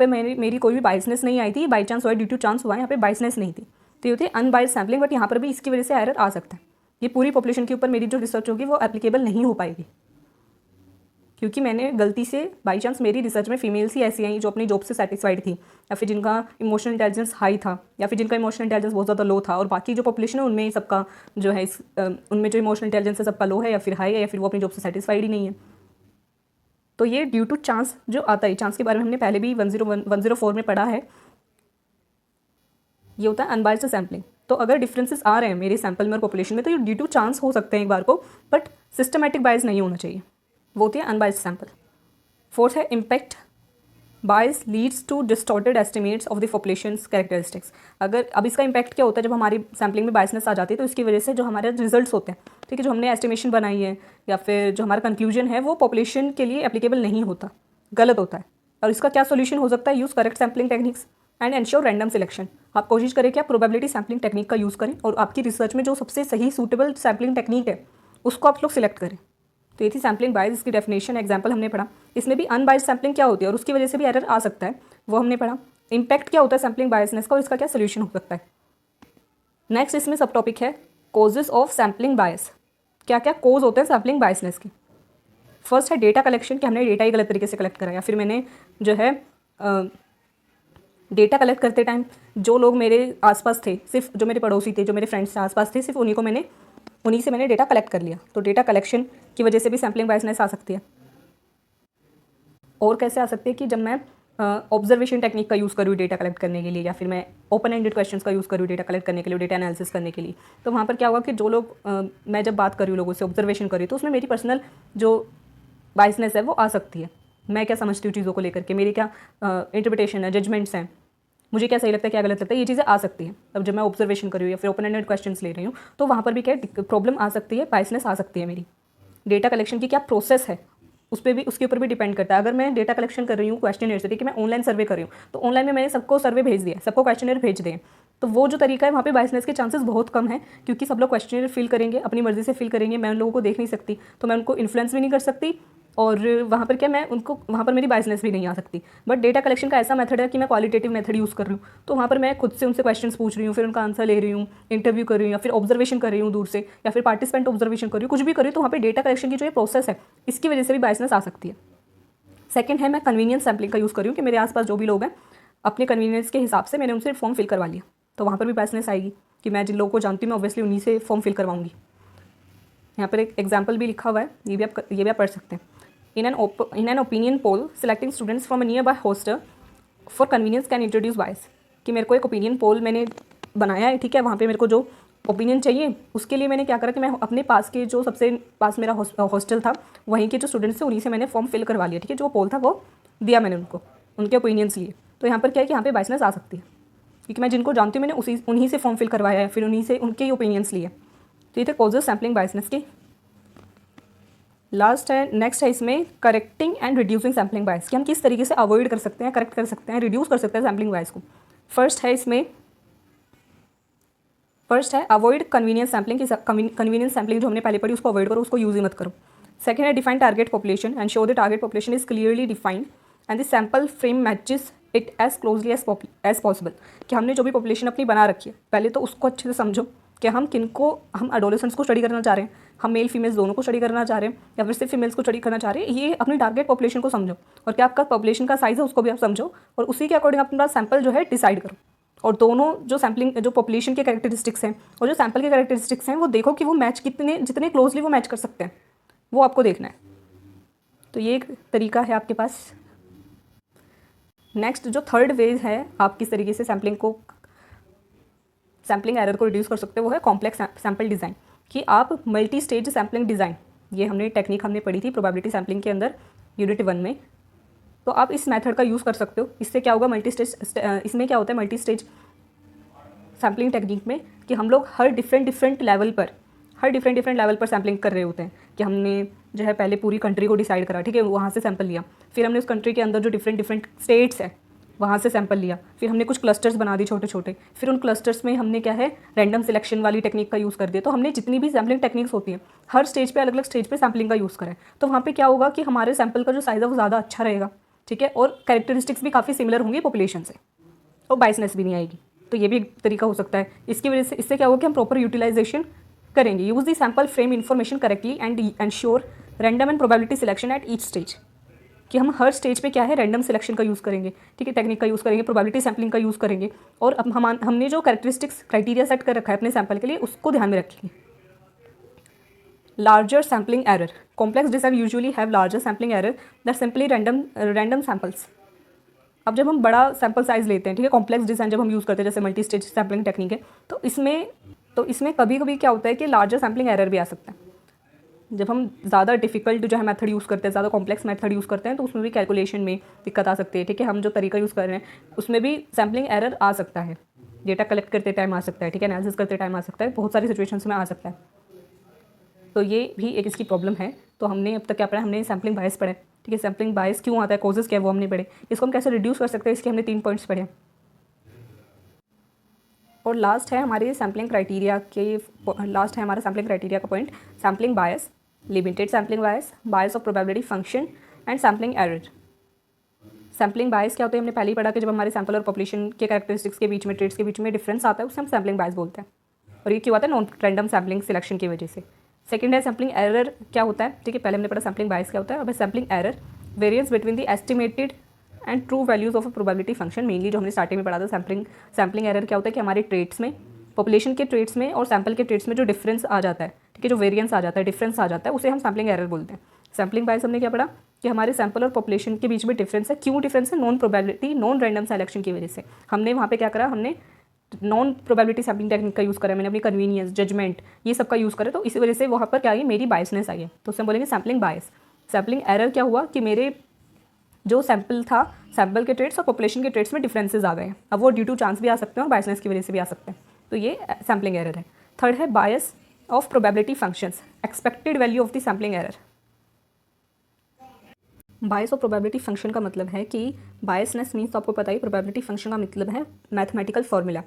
मेरी कोई भी बायसनेस नहीं आई थी, बाई चांस हुआ, ड्यू टू चांस हुआ है, यहाँ पे बायसनेस नहीं थी। तो ये होती है अनबायस्ड सैम्पलिंग, बट यहाँ पर भी इसकी वजह से एरर आ सकता है। ये पूरी पॉपुलेशन के ऊपर मेरी जो रिसर्च होगी वो एप्लीकेबल नहीं हो पाएगी, क्योंकि मैंने गलती से बाई चांस मेरी रिसर्च में फीमेल्स ही ऐसी आई जो अपनी जॉब से सेटिस्फाइड थी, या फिर जिनका इमोशनल इंटेलिजेंस हाई था, या फिर जिनका इमोशनल इंटेलिजेंस बहुत ज़्यादा लो था, और बाकी जो पॉपुलेशन है उनमें सबका जो है उनमें जो इमोशनल इंटेलिजेंस है सबका लो है या फिर हाई है, या फिर वो अपनी जॉब से सेटिस्फाइड ही नहीं है। तो ये ड्यू टू चांस जो आता है, चांस के बारे में हमने पहले भी 104 में पढ़ा है, ये होता है अनबायस्ड सैम्पलिंग। तो अगर डिफरेंसेस आ रहे हैं मेरे सैम्पल में और पॉपुलेशन में तो ये ड्यू टू चांस हो सकते हैं एक बार को, बट सिस्टमैटिक बायस नहीं होना चाहिए, वो होती है अनबायस्ड सैम्पल। फोर्थ है impact bias leads to distorted estimates of the populations characteristics. अगर अब इसका इम्पैक्ट क्या होता है, जब हमारी सैम्पलिंग में बायसनेस आ जाती है तो इसकी वजह से जो हमारे रिजल्ट्स होते हैं, ठीक है, जो हमने एस्टिमेशन बनाई है या फिर जो हमारा कंक्लूजन है वो पॉपुलेशन के लिए एप्लीकेबल नहीं होता, गलत होता है। और इसका क्या सोल्यूशन हो सकता है? Use correct sampling techniques and ensure random selection. आप कोशिश करें कि आप प्रोबेबिलिटी सैम्पलिंग टेक्निक का यूज़ करें और आपकी रिसर्च में जो सबसे सही सूटेबल सैम्पलिंग टेक्निक है उसको आप लोग सिलेक्ट करें। तो ये थी सैम्पलिंग बायस, इसकी डेफिनेशन एग्जाम्पल हमने पढ़ा। इसमें भी अनबायस्ड सैम्पलिंग क्या होती है और उसकी वजह से भी एरर आ सकता है, वो हमने पढ़ा। इम्पैक्ट क्या होता है सैम्पलिंग बायसनेस का और इसका क्या सोल्यूशन हो सकता है। नेक्स्ट इसमें सब टॉपिक है कॉजेज ऑफ सैम्पलिंग बायस। क्या क्या कोज होते हैं सैम्पलिंग बायसनेस के। फर्स्ट है डेटा कलेक्शन, कि हमने डेटा ही गलत तरीके से कलेक्ट करा, या फिर मैंने जो है डेटा कलेक्ट करते टाइम जो लोग मेरे आसपास थे, सिर्फ जो मेरे पड़ोसी थे, जो मेरे फ्रेंड्स आसपास थे, सिर्फ उन्हीं से मैंने डेटा कलेक्ट कर लिया। तो डेटा कलेक्शन की वजह से भी सैम्पलिंग बायसनेस आ सकती है। और कैसे आ सकती है कि जब मैं ऑब्जर्वेशन टेक्निक का यूज़ करूँ डेटा कलेक्ट करने के लिए, या फिर मैं ओपन एंडेड क्वेश्चंस का यूज़ करूँ डेटा कलेक्ट करने के लिए, डेटा एनालिसिस करने के लिए, तो वहाँ पर क्या होगा कि जो लोग मैं जब बात कर रही हूँ लोगों से, ऑब्जर्वेशन कर रही हूँ, तो उसमें मेरी पर्सनल जो बायसनेस है वो आ सकती है। मैं क्या समझती हूँ चीज़ों को लेकर के, मेरी क्या इंटरप्रिटेशन है, जजमेंट्स हैं, मुझे क्या सही लगता है क्या गलत लगता है, ये चीज़ें आ सकती हैं। अब जब मैं ऑब्जर्वेशन कर रही हूँ या फिर ओपन एंडेड क्वेश्चंस ले रही हूँ तो वहाँ पर भी क्या प्रॉब्लम आ सकती है, बायसनेस आ सकती है। मेरी डेटा कलेक्शन की क्या प्रोसेस है उस पर भी, उसके ऊपर भी डिपेंड करता है। अगर मैं डेटा कलेक्शन कर रही हूँ क्वेश्चनर से, ठीक है, मैं ऑनलाइन सर्वे कर रही हूँ तो ऑनलाइन में मैंने सबको सर्वे भेज दिया, सबको क्वेश्चनर भेज दिए, तो वो जो तरीका है वहाँ पे बायसनेस के चांसेस बहुत कम है, क्योंकि सब लोग क्वेश्चनर फिल करेंगे, अपनी मर्जी से फिल करेंगे, मैं उन लोगों को देख नहीं सकती, तो मैं उनको इन्फ्लुएंस भी नहीं कर सकती, और वहाँ पर क्या मैं उनको, वहाँ पर मेरी बायसनेस भी नहीं आ सकती। बट डेटा कलेक्शन का ऐसा मेथड है कि मैं क्वालिटेटिव मेथड यूज़ कर रही हूँ, तो वहाँ पर मैं खुद से उनसे क्वेश्चंस पूछ रही हूँ, फिर उनका आंसर ले रही हूँ, इंटरव्यू कर रही हूँ, या फिर ऑब्जर्वेशन कर रही हूँ दूर से, या फिर पार्टिसिपेंट ऑब्जर्वेशन कर रही हूँ, कुछ भी कर रही हूँ, तो वहाँ पर डेटा कलेक्शन की जो ये प्रोसेस है इसकी वजह से भी बायसनेस आ सकती है। सेकंड है मैं कन्वीनियंस सैम्पलिंग का यूज़ कर रही हूँ कि मेरे आसपास जो भी लोग हैं अपने कन्वीनियंस के हिसाब से मैंने उनसे फॉर्म फिल करवा लिया, तो वहाँ पर भी बायसनेस आएगी कि मैं जिन लोगों को जानती हूँ मैं ऑब्वियसली उन्हीं से फॉर्म फिल करवाऊंगी। यहाँ पर एक एग्जाम्पल भी लिखा हुआ है, ये भी आप पढ़ सकते हैं। In an opinion poll selecting students from a nearby hostel for convenience can introduce bias, कि मेरे को एक ओपिनियन पोल मैंने बनाया है, ठीक है, वहाँ पे मेरे को जो ओपिनियन चाहिए उसके लिए मैंने क्या करा कि मैं अपने पास के जो सबसे पास मेरा हॉस्टल था वहीं के जो स्टूडेंट्स थे उन्हीं से मैंने फॉर्म फिल करवा लिया, ठीक है, जो पोल था वो दिया मैंने उनको, उनके ओपिनियंस लिए। तो यहाँ पर क्या है कि यहाँ पे बायसनेस आ सकती है, क्योंकि मैं जिनको जानती हूँ मैंने उन्हीं से फॉर्म फिल करवाया है, फिर उन्हीं से उनके ही ओपिनियंस लिए। तो ये थे कॉजेस सैम्पलिंग बायसनेस के। लास्ट है, नेक्स्ट है इसमें करेक्टिंग एंड रिड्यूसिंग सैम्पलिंग बायस, कि हम किस तरीके से अवॉइड कर सकते हैं, करेक्ट कर सकते हैं, रिड्यूस कर सकते हैं सैम्पलिंग बायस को। फर्स्ट है avoid convenience sampling, convenience sampling जो हमने पहले पढ़ी उसको अवॉइड करो, उसको यूज ही मत करो। सेकंड है define target population and show the target population is clearly defined and the sample frame matches it as closely as possible, कि हमने जो भी पॉपुलेशन अपनी बना रखी है पहले तो उसको अच्छे से समझो कि हम किनको, हम एडोलेसेंट्स को स्टडी करना चाह रहे हैं, हम मेल फीमेल्स दोनों को स्टडी करना चाह रहे हैं, या फिर सिर्फ फीमेल्स को स्टडी करना चाह रहे हैं, ये अपनी टारगेट पॉपुलेशन को समझो, और क्या आपका पॉपुलेशन का साइज़ है उसको भी आप समझो, और उसी के अकॉर्डिंग अपना सैम्पल जो है डिसाइड करो। और दोनों जो सैम्पलिंग जो पॉपुलेशन के कैरेक्टरिस्टिक्स हैं और जो सैम्पल के कैरेक्टरिस्टिक्स हैं वो देखो कि वो मैच जितने क्लोजली वो मैच कर सकते हैं, वो आपको देखना है। तो ये एक तरीका है आपके पास। नेक्स्ट जो थर्ड वेज है आप किस तरीके से सैम्पलिंग एरर को रिड्यूस कर सकते हो, वो है कॉम्प्लेक्स सैम्पल डिज़ाइन, कि आप मल्टी स्टेज सैम्पलिंग डिज़ाइन, ये हमने टेक्निक हमने पढ़ी थी प्रोबेबिलिटी सैम्पलिंग के अंदर यूनिट 1 में, तो आप इस मेथड का यूज़ कर सकते हो। इससे क्या होगा, इसमें क्या होता है मल्टी स्टेज सैम्पलिंग टेक्निक में, कि हम लोग हर डिफरेंट लेवल पर सैम्पलिंग कर रहे होते हैं, कि हमने जो है पहले पूरी कंट्री को डिसाइड करा, ठीक है, वहाँ से सैंपल लिया, फिर हमने उस कंट्री के अंदर जो डिफरेंट स्टेट्स हैं वहाँ से सैंपल लिया, फिर हमने कुछ क्लस्टर्स बना दी छोटे छोटे, फिर उन क्लस्टर्स में हमने क्या है रैंडम सिलेक्शन वाली टेक्निक का यूज़ कर दिया। तो हमने जितनी भी सैम्पलिंग टेक्निक्स होती हैं हर स्टेज पे अलग अलग स्टेज पे सैम्पलिंग का यूज़ करें, तो वहाँ पे क्या होगा कि हमारे सैंपल का जो साइज़ है वो ज़्यादा अच्छा रहेगा, ठीक है, और कैरेक्टरिस्टिक्स भी काफ़ी सिमिलर होंगी पॉपुलेशन से, और बायसनेस भी नहीं आएगी। तो ये भी एक तरीका हो सकता है। इसकी वजह से इससे क्या होगा कि हम प्रॉपर यूटिलाइजेशन करेंगे। Use the sample frame information correctly and ensure random and probability selection at each stage, कि हम हर स्टेज पे क्या है रैंडम सिलेक्शन का यूज़ करेंगे, ठीक है, टेक्निक का यूज़ करेंगे, प्रोबेबिलिटी सैम्पलिंग का यूज़ करेंगे, और अब हमने जो कैरेक्टरिस्टिक्स क्राइटेरिया सेट कर रखा है अपने सैंपल के लिए उसको ध्यान में रखेंगे। Larger sampling error, complex design usually have larger sampling error that simply random samples. अब जब हम बड़ा सैम्पल साइज़ लेते हैं, ठीक है, कॉम्प्लेक्स डिज़ाइन जब हम यूज़ करते हैं जैसे मल्टी स्टेज सैम्पलिंग टेक्निक है, तो इसमें कभी कभी क्या होता है कि लार्जर सैम्पलिंग एरर भी आ सकता है। जब हम ज़्यादा डिफिकल्ट जो है मेथड यूज़ करते हैं, ज़्यादा कॉम्प्लेक्स मेथड यूज़ करते हैं, तो उसमें भी कैलकुलेशन में दिक्कत आ सकती है, ठीक है, हम जो तरीका यूज़ कर रहे हैं उसमें भी सैम्पलिंग एरर आ सकता है, डेटा कलेक्ट करते टाइम आ सकता है, ठीक है, एनालिसिस करते टाइम आ सकता है, बहुत सारी सिचुएशंस में आ सकता है। तो ये भी एक इसकी प्रॉब्लम है। तो हमने अब तक क्या पढ़ा, हमने सैम्पलिंग बायस पढ़े, ठीक है, सैम्पलिंग बायस क्यों आता है, कॉजेज़ क्या है वो हमने पढ़े, इसको हम कैसे रिड्यूस कर सकते हैं इसके हमने 3 पॉइंट्स पढ़े। और लास्ट है हमारे सैम्पलिंग क्राइटेरिया का point, sampling bias, limited sampling bias, bias of probability function and sampling error. Sampling bias क्या होता है हमने पहले ही पढ़ा कि जब हमारे सैंपल और पॉपुलेशन के कैरेक्टरिस्टिक्स के बीच में, ट्रेड्स के बीच में डिफरेंस आता है उसे हम सैम्पलिंग बायस बोलते हैं, और ये क्यों आता है नॉन रैंडम सैम्पलिंग सिलेक्शन की वजह से। सेकंड है सैम्पलिंग एरर क्या होता है, ठीक है, पहले हमने पढ़ा सैम्पलिंग बायस क्या होता है, अब sampling error variance between the estimated and true values of a probability function. Mainly जो हमने स्टार्टिंग में पढ़ा था सैम्पलिंग एरर क्या होता है कि हमारे ट्रेड्स में, पॉपुलेशन के ट्रेड्स में और सैंपल के ट्रेड्स में जो डिफरेंस आ जाता है, ठीक है, जो वेरियंस आ जाता है, डिफरेंस आ जाता है, उसे हम सैम्पलिंग एरर बोलते हैं। सैम्पलिंग बायस हमने क्या पढ़ा कि हमारे सैंपल और पॉपुलेशन के बीच में डिफरेंस है, क्यों डिफरेंस है, non probability non random selection की वजह से। हमने वहाँ पे क्या करा, हमने नॉन प्रोबेबिलिटी सैम्पलिंग टेक्निक का यूज़ करा, मैंने अपनी कन्वीनियंस, जजमेंट, ये सब का यूज़ करा, तो इसी वजह से वहाँ पर क्या आई, मेरी बायसनेस आई है, तो उससे हम बोलेंगे सैम्पलिंग बायस। सैम्पलिंग एरर क्या हुआ कि मेरे जो सैम्पल था, सैम्पल के ट्रेड्स और पॉपुलेशन के ट्रेड्स में डिफरेंसेस आ गए हैं। अब वो ड्यू टू चांस भी आ सकते हैं और बायसनेस की वजह से भी आ सकते हैं, तो ये सैम्पलिंग एरर है। थर्ड है बायस of probability functions, expected value of the sampling error. Bias of probability function का मतलब है कि बायसनेस मीन्स, तो आपको पता ही प्रोबेबिलिटी फंक्शन का मतलब है mathematical formula.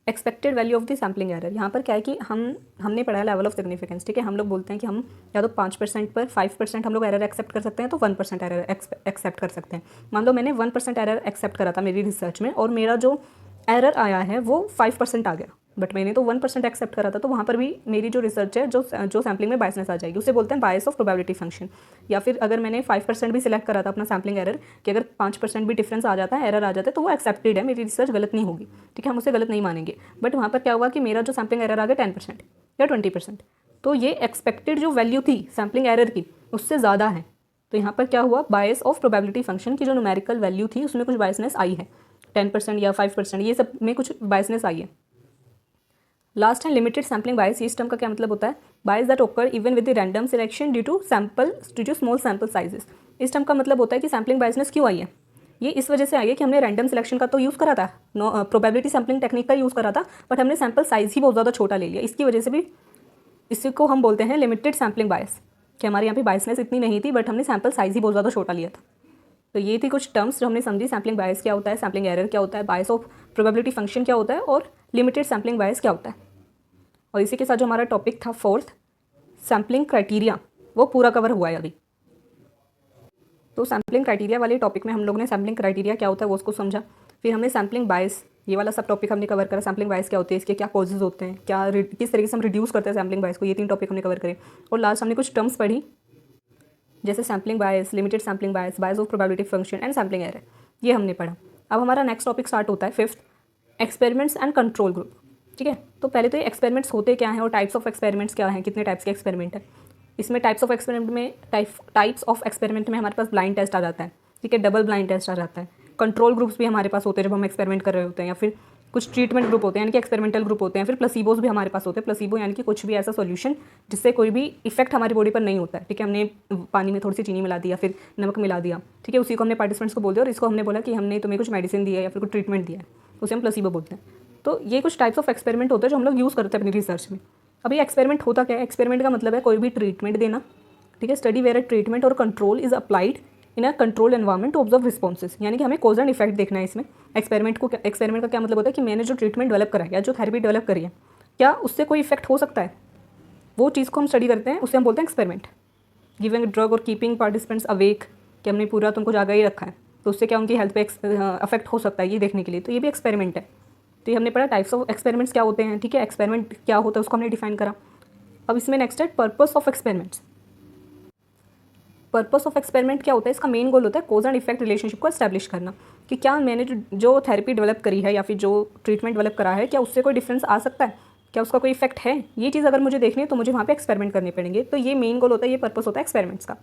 Expected value of the sampling error, यहाँ पर क्या है कि हमने पढ़ा है लेवल ऑफ सिग्निफिकेंस, ठीक है। हम लोग बोलते हैं कि हम या तो 5% पर 5% हम लोग एरर एक्सेप्ट कर सकते हैं, तो 1% एरर एक्सेप्ट कर सकते हैं। मान लो मैंने 1% एरर एक्सेप्ट करा था मेरी रिसर्च में और मेरा जो एरर आया है वो 5% आ गया, बट मैंने तो 1% एक्सेप्ट करा था, तो वहाँ पर भी मेरी जो रिसर्च है, जो सैम्पलिंग में बायसनेस आ जाएगी, उसे बोलते हैं बायस ऑफ प्रोबेबिलिटी फंक्शन। या फिर अगर मैंने 5% भी सिलेक्ट करा था अपना सैम्पलिंग एरर, कि अगर 5% भी डिफरेंस आ जाता है, एरर आ जाता है, तो वो एक्सेप्टेड है, मेरी रिसर्च गलत नहीं होगी, ठीक है, हम उसे गलत नहीं मानेंगे। बट वहाँ पर क्या हुआ कि मेरा जो सैम्पलिंग एरर आ गया 10% या 20%, तो ये एक्सपेक्टेड जो वैल्यू थी सैम्पलिंग एरर की उससे ज़्यादा है, तो यहाँ पर क्या हुआ, बायस ऑफ प्रोबेबिलिटी फंक्शन की जो न्यूमेरिकल वैल्यू थी उसमें कुछ बायसनेस आई है, 10% या 5%, ये सब में कुछ बायसनेस आई है। लास्ट है लिमिटेड सैम्पलिंग बायस। इस टर्म का क्या मतलब होता है, bias that occur even with the random selection due to small sample sizes. इस टर्म का मतलब होता है कि सैम्पलिंग बायसनेस क्यों आई है, ये इस वजह से आई है कि हमने रैंडम सिलेक्शन का तो यूज़ करा था, प्रोबेबिलिटी सैम्पलिंग टेक्निक का यूज़ करा था, बट हमने सैम्पल साइज ही बहुत ज़्यादा छोटा ले लिया, इसकी वजह से भी इसी को हम बोलते हैं लिमिटेड सैम्पलिंग बायस, कि हमारे यहाँ पे बायसनेस इतनी नहीं थी बट हमने सैम्पल साइज ही बहुत ज़्यादा छोटा लिया था। तो ये थी कुछ टर्म्स जो हमने समझी, सैम्पलिंग बायस क्या होता है, सैम्पलिंग एरर क्या होता है, बायस ऑफ प्रोबेबिलिटी फंक्शन क्या होता है और लिमिटेड सैम्पलिंग बायस क्या होता है। और इसी के साथ जो हमारा टॉपिक था फोर्थ, सैम्पलिंग क्राइटेरिया, वो पूरा कवर हुआ है अभी। तो सैम्पलिंग क्राइटेरिया वाले टॉपिक में हम लोग ने सैम्पलिंग क्राइटेरिया क्या होता है वो उसको समझा, फिर हमने सैम्पलिंग बायस, ये वाला सब टॉपिक हमने कवर करा, सैम्पलिंग बायस क्या होती है, इसके क्या कॉजेज होते हैं, क्या किस तरीके से हम रिड्यूस करते हैं सैम्पलिंग बायस को, ये 3 टॉपिक हमने कवर करे। और लास्ट हमने कुछ टर्म्स पढ़ी जैसे sampling bias, limited sampling bias, bias of probability function and sampling error, ये हमने पढ़ा। अब हमारा नेक्स्ट टॉपिक स्टार्ट होता है fifth, experiments and control group, ठीक है। तो पहले तो ये एक्सपेरिमेंट्स होते क्या हैं और टाइप्स ऑफ एक्सपेरिमेंट्स क्या हैं, कितने टाइप्स के एक्सपेरिमेंट है। इसमें टाइप्स ऑफ एक्सपेरिमेंट में हमारे पास ब्लाइंड टेस्ट आ जाता है, ठीक है, डबल ब्लाइंड टेस्ट आ जाता है, कंट्रोल ग्रुप्स भी हमारे पास होते हैं जब हम एक्सपेरिमेंट कर रहे होते हैं, या फिर कुछ ट्रीटमेंट ग्रुप होते हैं यानी कि एक्सपेरिमेंटल ग्रुप होते हैं, फिर प्लेसिबोज भी हमारे पास होते हैं। प्लेसिबो यानी कि कुछ भी ऐसा सॉल्यूशन जिससे कोई भी इफेक्ट हमारी बॉडी पर नहीं होता है, ठीक है, हमने पानी में थोड़ी सी चीनी मिला दिया, फिर नमक मिला दिया, ठीक है, उसी को हमने पार्टिसिपेंट्स को बोल दिया और इसको हमने बोला कि हमने तुम्हें कुछ मेडिसिन दिया है या फिर कुछ ट्रीटमेंट दिया है, उसे हम प्लेसिबो बोलते हैं। तो ये कुछ टाइप्स ऑफ एक्सपेरिमेंट होते हैं जो हम लोग यूज़ करते हैं अपनी रिसर्च में। अब ये एक्सपेरिमेंट होता क्या है, एक्सपेरिमेंट का मतलब है कोई भी ट्रीटमेंट देना, ठीक है, स्टडी वेयर ट्रीटमेंट और control is applied in a control environment to observe responses, यानी कि हमें कॉज एंड इफेक्ट देखना है इसमें। एक्सपेरिमेंट का क्या मतलब होता है कि मैंने जो ट्रीटमेंट डेवलप करा है या जो थेरेपी डेवलप करी है, क्या उससे कोई इफेक्ट हो सकता है, वो चीज़ को हम स्टडी करते हैं, उसे हम बोलते हैं एक्सपेरिमेंट। गिविंग ड्रग और कीपिंग पार्टिसिपेंट्स अवेक, कि हमने पूरा तुमको जागा ही रखा है, तो उससे क्या उनकी हेल्थ पे अफेक्ट हो सकता है ये देखने के लिए, तो ये भी एक्सपेरिमेंट है। तो ये हमने पढ़ा टाइप्स ऑफ एक्सपेरिमेंट्स क्या होते हैं, ठीक है, एक्सपेरिमेंट क्या होता है उसको हमने डिफाइन करा। अब इसमें नेक्स्ट है purpose of experiments. Purpose of experiment क्या होता है, इसका मेन गोल होता है कॉज एंड इफेक्ट रिलेशनशिप को एस्टैब्लिश करना, कि क्या मैंने जो थेरेपी डेवलप करी है या फिर जो ट्रीटमेंट डेवलप करा है, क्या उससे कोई डिफरेंस आ सकता है, क्या उसका कोई इफेक्ट है, ये चीज़ अगर मुझे देखनी है तो मुझे वहाँ पे एक्सपेरिमेंट करने पड़ेंगे। तो ये मेन गोल होता है, ये पर्पस होता है एक्सपेरिमेंट्स का।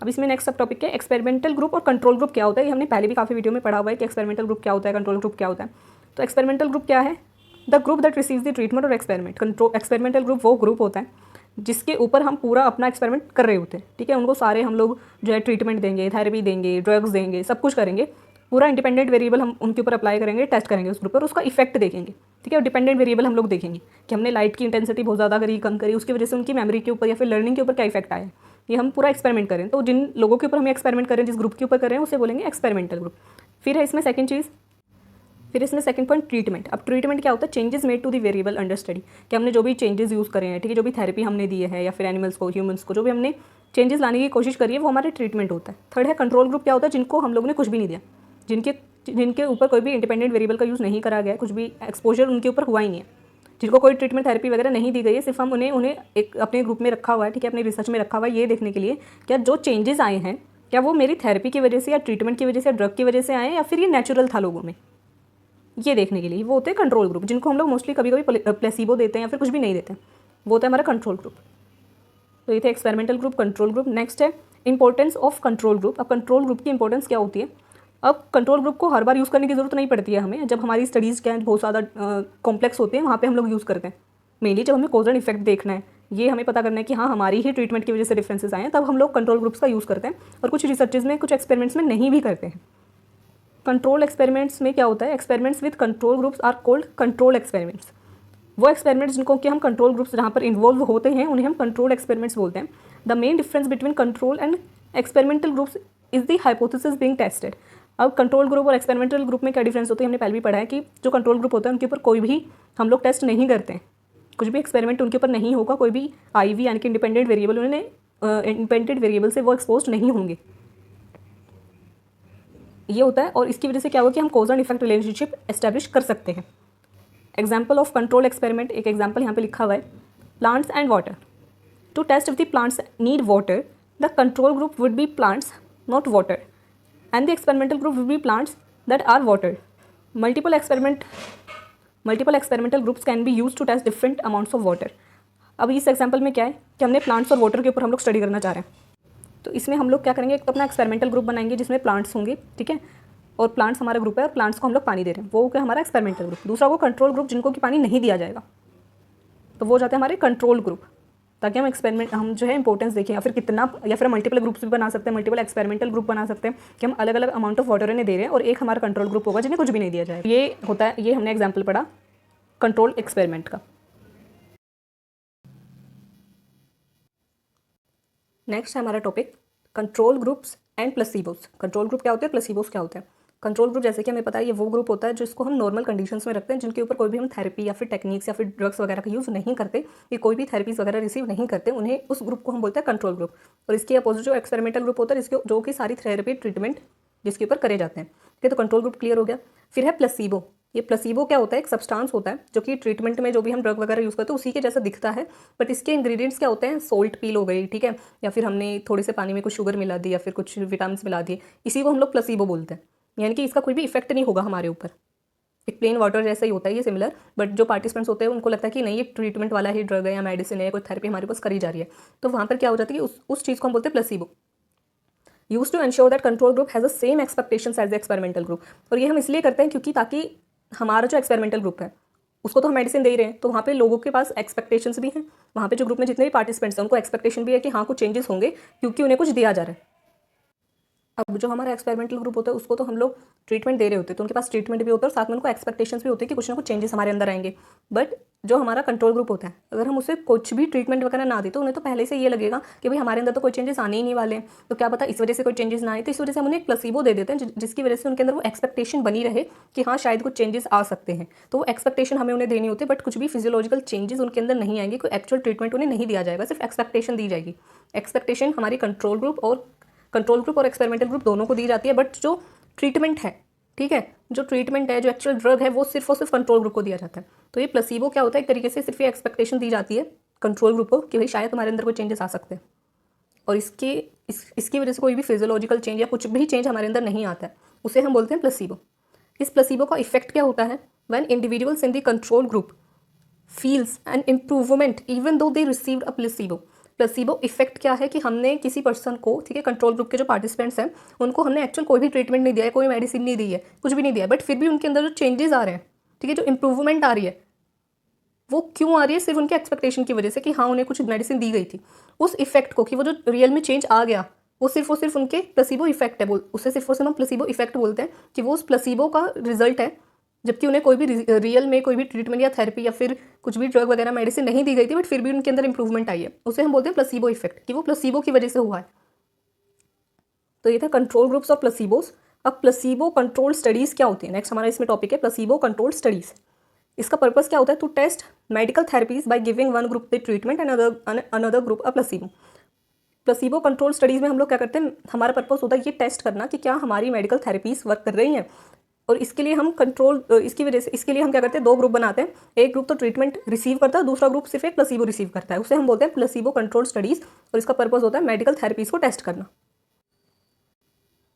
अब इसमें नेक्स्ट सब टॉपिक है एक्सपेरिमेंटल ग्रुप और कंट्रोल ग्रुप क्या होता है, ये हमने पहले भी काफ़ी वीडियो में पढ़ा हुआ है कि एक्सपेरिमेंटल ग्रुप क्या होता है, कंट्रोल ग्रुप क्या होता है। तो एक्सपेरिमेंटल ग्रुप क्या है, the group that receives the treatment और एक्सपेरिमेंट। एक्सपेरिमेंटल ग्रुप वो ग्रुप होता है जिसके ऊपर हम पूरा अपना एक्सपेरिमेंट कर रहे होते हैं, ठीक है, उनको सारे हम लोग जो है ट्रीटमेंट देंगे, थेरेपी देंगे, ड्रग्स देंगे, सब कुछ करेंगे, पूरा इंडिपेंडेंट वेरिएबल हम उनके ऊपर अप्लाई करेंगे, टेस्ट करेंगे उस ग्रुप पर, उसका इफेक्ट देखेंगे, ठीक है। डिपेंडेंट वेरिएबल हम लोग देखेंगे कि हमने लाइट की इंटेंसिटी बहुत ज़्यादा करी, कम करी, उसकी वजह से उनकी मेमोरी के ऊपर या फिर लर्निंग के ऊपर क्या इफेक्ट आया, ये हम पूरा एक्सपेरिमेंट करें। तो जिन लोगों के ऊपर हम एक्सपेरिमेंट करें, जिस ग्रुप के ऊपर करें, उसे बोलेंगे एक्सपेरिमेंटल ग्रुप। फिर है इसमें सेकंड चीज़, फिर इसमें सेकंड पॉइंट ट्रीटमेंट। अब ट्रीटमेंट क्या होता है, changes made to the variable under study, कि हमने जो भी चेंजेस यूज़ करे हैं, ठीक है, जो भी थेरेपी हमने दी है या फिर एनिमल्स को, ह्यूमंस को, जो भी हमने चेंजेस लाने की कोशिश करी है वो हमारे ट्रीटमेंट होता है। थर्ड है कंट्रोल ग्रुप, क्या होता है, जिनको हम लोगों ने कुछ भी नहीं दिया, जिनके ऊपर कोई भी इंडिपेंडेंट वेरिएबल का यूज़ नहीं करा गया, कुछ भी एक्सपोजर उनके ऊपर हुआ ही नहीं है, जिनको कोई ट्रीटमेंट थेरेपी वगैरह नहीं दी गई है, सिर्फ हम उन्हें एक अपने ग्रुप में रखा हुआ है, ठीक है, अपनी रिसर्च में रखा हुआ है, ये देखने के लिए क्या जो चेंजेस आए हैं क्या वो मेरी थेरेपी की वजह से या ट्रीटमेंट की वजह से या ड्रग की वजह से आए या फिर ये नेचुरल था लोगों में, ये देखने के लिए वो होते हैं कंट्रोल ग्रुप, जिनको हम लोग मोस्टली कभी कभी प्लेसिबो देते हैं या फिर कुछ भी नहीं देते, वो होता है हमारा कंट्रोल ग्रुप। तो ये थे experimental group, control group. Next है इंपॉर्टेंस ऑफ कंट्रोल ग्रुप। अब कंट्रोल ग्रुप की इंपॉर्टेंस क्या होती है, अब कंट्रोल ग्रुप को हर बार यूज़ करने की जरूरत नहीं पड़ती है हमें, जब हमारी स्टडीज़ क्या बहुत ज़्यादा कॉम्प्लेक्स होते हैं वहाँ पे हम लोग यूज़ करते हैं, मेनली जब हमें कॉज एंड इफेक्ट देखना है, ये हमें पता करना है कि हाँ हमारी ही ट्रीटमेंट की वजह से डिफरेंसेस आए हैं, तब हम लोग कंट्रोल ग्रुप्स का यूज़ करते हैं। और कुछ रिसर्चेज में, कुछ एक्सपेरिमेंट्स में नहीं भी करते हैं। कंट्रोल एक्सपेरिमेंट्स में क्या होता है, experiments with control groups are called control experiments. वो एक्सपेरिमेंट्स जिनको कि हम कंट्रोल ग्रुप्स जहाँ पर इन्वॉल्व होते हैं उन्हें हम कंट्रोल एक्सपेरिमेंट्स बोलते हैं। The main difference between control and experimental groups is the hypothesis being tested. अब कंट्रोल ग्रुप और एक्सपेरिमेंटल ग्रुप में क्या डिफरेंस होता है, हमने पहले भी पढ़ा है कि जो कंट्रोल ग्रुप होता है उनके ऊपर कोई भी हम लोग टेस्ट नहीं करते हैं, कुछ भी एक्सपेरिमेंट उनके ऊपर नहीं होगा, कोई भी IV यानी कि इंडिपेंडेंट वेरिएबल उन्होंने इंडिपेंडेंट वेरिएबल से वो एक्सपोज नहीं होंगे, ये होता है। और इसकी वजह से क्या होगा कि हम cause and effect relationship establish कर सकते हैं। एग्जाम्पल ऑफ कंट्रोल एक्सपेरिमेंट, एक एग्जाम्पल यहाँ पे लिखा हुआ है, plants and water. To test if the plants need water, the control group would be plants not water and the experimental group would be plants that are water. Multiple experimental groups can be use to test different amounts of water. अब इस example में क्या है कि हमने plants और water के ऊपर हम लोग स्टडी करना चाह रहे हैं, तो इसमें हम लोग क्या करेंगे, एक तो अपना एक्सपेरिमेंटल ग्रुप बनाएंगे जिसमें प्लांट्स होंगे, ठीक है, और प्लांट्स हमारा ग्रुप है और प्लांट्स को हम लोग पानी दे रहे हैं, वो क्या हमारा एक्सपेरिमेंटल ग्रुप। दूसरा वो कंट्रोल ग्रुप जिनको कि पानी नहीं दिया जाएगा, तो वो जाते हैं हमारे कंट्रोल ग्रुप, ताकि हम जो है इंपॉर्टेंस देखें, या फिर कितना, या फिर मल्टीपल ग्रुप्स भी बना सकते हैं, मल्टीपल एक्सपेरिमेंटल ग्रुप बना सकते हैं कि हम अलग अलग अमाउंट ऑफ वाटर इन्हें दे रहे हैं और एक हमारा कंट्रोल ग्रुप होगा जिन्हें कुछ भी नहीं दिया जाएगा। ये होता है, ये हमने एग्जाम्पल पढ़ा कंट्रोल एक्सपेरिमेंट का। नेक्स्ट है हमारा topic control groups and placebos. Control group क्या होते हैं, प्लेसिबोस क्या होते हैं। कंट्रोल ग्रुप जैसे कि हमें पता है ये वो ग्रुप होता है जिसको हम नॉर्मल कंडीशंस में रखते हैं, जिनके ऊपर कोई भी हम थेरेपी या फिर टेक्निक्स या फिर ड्रग्स वगैरह का यूज़ नहीं करते, ये कोई भी थेरेपीज वगैरह रिसीव नहीं करते, उन्हें, उस ग्रुप को हम बोलते हैं कंट्रोल ग्रुप। और इसके अपोजिट जो एक्सपेरिमेंटल ग्रुप होता है जिसके जो कि सारी थेरेपी ट्रीटमेंट जिसके ऊपर करे जाते हैं, ठीक है। तो कंट्रोल ग्रुप क्लियर हो गया। फिर है प्लेसिबो। ये प्लेसिबो क्या होता है, एक सब्सटेंस होता है जो कि ट्रीटमेंट में जो भी हम ड्रग वगैरह यूज़ करते हैं उसी के जैसा दिखता है, बट इसके इंग्रेडिएंट्स क्या होते हैं, सोल्ट पील हो गई, ठीक है, या फिर हमने थोड़े से पानी में कुछ शुगर मिला दी या फिर कुछ विटामिन मिला दिए, इसी को हम लोग प्लेसिबो बोलते हैं। यानी कि इसका कोई भी इफेक्ट नहीं होगा हमारे ऊपर, एक प्लेन वाटर जैसा ही होता है ये सिमिलर, बट जो पार्टिसिपेंट्स होते हैं उनको लगता है कि नहीं ये ट्रीटमेंट वाला ही ड्रग है या मेडिसिन है, कोई थेरेपी हमारे पास करी जा रही है, तो वहाँ पर क्या हो जाता है कि उस चीज़ को हम बोलते हैं placebo. Use to ensure that control group has the same expectations as the experimental group. और ये हम इसलिए करते हैं क्योंकि ताकि हमारा जो एक्सपेरिमेंटल ग्रुप है उसको तो हम मेडिसिन दे ही रहे हैं, तो वहाँ पे लोगों के पास एक्सपेक्टेशंस भी हैं, वहाँ पे जो ग्रुप में जितने भी पार्टिसिपेंट्स हैं उनको एक्सपेक्टेशन भी है कि हाँ कुछ चेंजेस होंगे क्योंकि उन्हें कुछ दिया जा रहा है। अब जो हमारा एक्सपेरिमेंटल ग्रुप होता है उसको तो हम लोग ट्रीटमेंट दे रहे होते हैं, तो उनके पास ट्रीटमेंट भी होता है और साथ में उनको एक्सपेक्टेशंस भी होते हैं कि कुछ ना कुछ चेंजेस हमारे अंदर आएंगे। बट जो हमारा कंट्रोल ग्रुप होता है, अगर हम उसे कुछ भी ट्रीटमेंट वगैरह ना दे तो उन्हें तो पहले से ये लगेगा कि भाई हमारे अंदर तो कोई चेंजेस आने ही नहीं वाले हैं, तो क्या पता इस वजह से कोई चेंजेस ना आए, तो इस वजह से हम उन्हें एक प्लेसिबो दे देते हैं जिसकी वजह से उनके अंदर वो एक्सपेक्टेशन बनी रहे कि हाँ शायद कुछ चेंजेस आ सकते हैं। तो वो एक्सपेक्टेशन हमें उन्हें देनी होती है, बट कुछ भी फिजियोलॉजिकल चेंजेस उनके अंदर नहीं आएंगे, कोई एक्चुअल ट्रीटमेंट उन्हें नहीं दिया जाएगा, सिर्फ एक्सपेक्टेशन दी जाएगी। एक्सपेक्टेशन हमारी कंट्रोल ग्रुप और एक्सपेरिमेंटल ग्रुप दोनों को दी जाती है, बट जो ट्रीटमेंट है, ठीक है, जो ट्रीटमेंट है, जो एक्चुअल ड्रग है, वो सिर्फ और सिर्फ कंट्रोल ग्रुप को दिया जाता है। तो ये प्लेसिबो क्या होता है, एक तरीके से सिर्फ ये एक्सपेक्टेशन दी जाती है कंट्रोल ग्रुप को कि भाई शायद तुम्हारे अंदर कोई चेंजेस आ सकते हैं, और इसकी वजह से कोई भी फिजियोलॉजिकल चेंज या कुछ भी चेंज हमारे अंदर नहीं आता है, उसे हम बोलते हैं प्लेसिबो। इस प्लेसिबो का इफेक्ट क्या होता है, when individuals in the control group feels an improvement even though they received a placebo. Placebo effect क्या है कि हमने किसी पर्सन को, ठीक है, कंट्रोल ग्रुप के जो पार्टिसिपेंट्स हैं उनको हमने एक्चुअल कोई भी ट्रीटमेंट नहीं दिया है, कोई मेडिसिन नहीं दी है, कुछ भी नहीं दिया है, बट फिर भी उनके अंदर जो चेंजेस आ रहे हैं, ठीक है, जो इंप्रूवमेंट आ रही है, वो क्यों आ रही है, सिर्फ उनके एक्सपेक्टेशन की वजह से कि हाँ उन्हें कुछ मेडिसिन दी गई थी, उस इफेक्ट को, कि वो जो रियल में चेंज आ गया वो सिर्फ उनके प्लेसिबो इफेक्ट है, उसे सिर्फ और सिर्फ हम प्लेसिबो इफेक्ट बोलते हैं कि वो उस प्लेसिबो का रिजल्ट है, जबकि उन्हें कोई भी रियल में कोई भी ट्रीटमेंट या थेरेपी या फिर कुछ भी ड्रग वगैरह मेडिसिन नहीं दी गई थी, बट फिर भी उनके अंदर इंप्रूवमेंट आई है, उसे हम बोलते हैं प्लेसिबो इफेक्ट, कि वो प्लेसिबो की वजह से हुआ है। तो ये था कंट्रोल ग्रुप्स और प्लेसिबोस। अब प्लेसिबो कंट्रोल स्टडीज़ क्या होती है, नेक्स्ट हमारा इसमें टॉपिक है प्लेसिबो कंट्रोल स्टडीज़। इसका पर्पस क्या होता है, to test medical therapies by giving one group the treatment and another group a placebo. Placebo control studies में हम लोग क्या करते हैं, हमारा पर्पस होता है ये टेस्ट करना कि क्या हमारी मेडिकल थेरेपीज वर्क कर रही हैं, और इसके लिए हम इसके लिए हम क्या करते हैं, दो ग्रुप बनाते हैं, एक ग्रुप तो ट्रीटमेंट रिसीव करता है, दूसरा ग्रुप सिर्फ एक प्लेसिबो रिसीव करता है, उसे हम बोलते हैं प्लेसिबो कंट्रोल स्टडीज़, और इसका पर्पस होता है मेडिकल थेरेपीज को टेस्ट करना।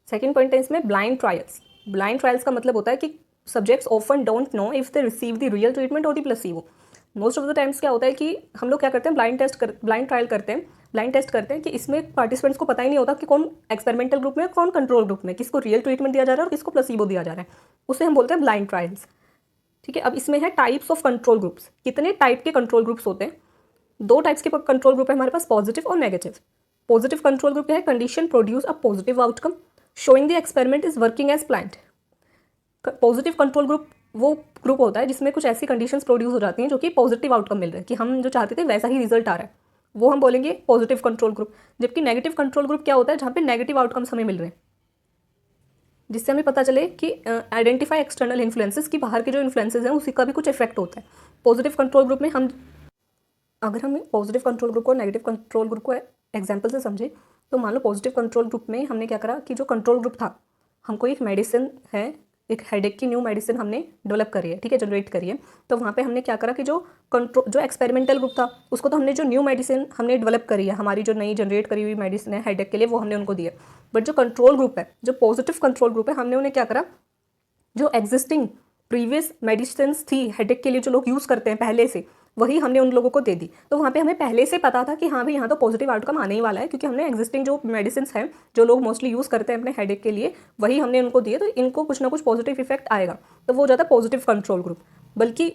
सेकेंड पॉइंट है इसमें ब्लाइंड ट्रायल्स। ब्लाइंड ट्रायल्स का मतलब होता है कि subjects often don't know if they receive the real treatment और the placebo. Most of the times क्या होता है कि हम लोग क्या करते हैं, ब्लाइंड ट्रायल करते हैं, ब्लाइंड टेस्ट करते हैं कि इसमें पार्टिसिपेंट्स को पता ही नहीं होता कि कौन एक्सपेरिमेंटल ग्रुप में, कौन कंट्रोल ग्रुप में, किसको रियल ट्रीटमेंट दिया जा रहा है और किसको प्लेसिबो दिया जा रहा है, उसे हम बोलते हैं ब्लाइंड ट्रायल्स, ठीक है। अब इसमें है टाइप्स ऑफ कंट्रोल ग्रुप्स, कितने टाइप के कंट्रोल ग्रुप्स होते हैं, दो टाइप्स के कंट्रोल ग्रुप है हमारे पास, पॉजिटिव और नेगेटिव। पॉजिटिव कंट्रोल ग्रुप क्या है, condition produce a positive outcome showing the experiment is working as planned. Positive control group वो ग्रुप होता है जिसमें कुछ ऐसी कंडीशंस प्रोड्यूस हो जाती हैं जो कि पॉजिटिव आउटकम मिल रहा है, कि हम जो चाहते थे वैसा ही रिजल्ट आ रहा है, वो हम बोलेंगे पॉजिटिव कंट्रोल ग्रुप। जबकि नेगेटिव कंट्रोल ग्रुप क्या होता है, जहाँ पे नेगेटिव आउटकम्स हमें मिल रहे हैं, जिससे हमें पता चले कि आइडेंटिफाई एक्सटर्नल इन्फ्लुएंसेस, की बाहर के जो इन्फ्लुएंसेस हैं उसी का भी कुछ इफेक्ट होता है। पॉजिटिव कंट्रोल ग्रुप में हम, अगर हम पॉजिटिव कंट्रोल ग्रुप को नेगेटिव कंट्रोल ग्रुप को एग्जाम्पल से समझे, तो मान लो पॉजिटिव कंट्रोल ग्रुप में हमने क्या करा कि जो कंट्रोल ग्रुप था, हमको एक मेडिसिन है, एक हेडेक की न्यू मेडिसिन हमने डेवलप करी है, ठीक है, जनरेट करी है। तो वहाँ पे हमने क्या करा कि जो एक्सपेरिमेंटल ग्रुप था उसको तो हमने जो न्यू मेडिसिन हमने डेवलप करी है, हमारी जो नई जनरेट करी हुई मेडिसिन है हेडेक के लिए, वो हमने उनको दिया। बट जो कंट्रोल ग्रुप है, जो पॉजिटिव कंट्रोल ग्रुप है, हमने उन्हें क्या करा, जो एग्जिस्टिंग प्रीवियस मेडिसिन थी हेडेक के लिए जो लोग यूज़ करते हैं पहले से, वही हमने उन लोगों को दे दी। तो वहाँ पे हमें पहले से पता था कि हाँ भाई यहाँ तो पॉजिटिव आउटकम आने ही वाला है, क्योंकि हमने एग्जिस्टिंग जो मेडिसिन हैं जो लोग मोस्टली यूज़ करते हैं अपने हेडेक के लिए, वही हमने उनको दिए, तो इनको कुछ ना कुछ पॉजिटिव इफेक्ट आएगा। तो वो हो जाता है पॉजिटिव कंट्रोल ग्रुप। बल्कि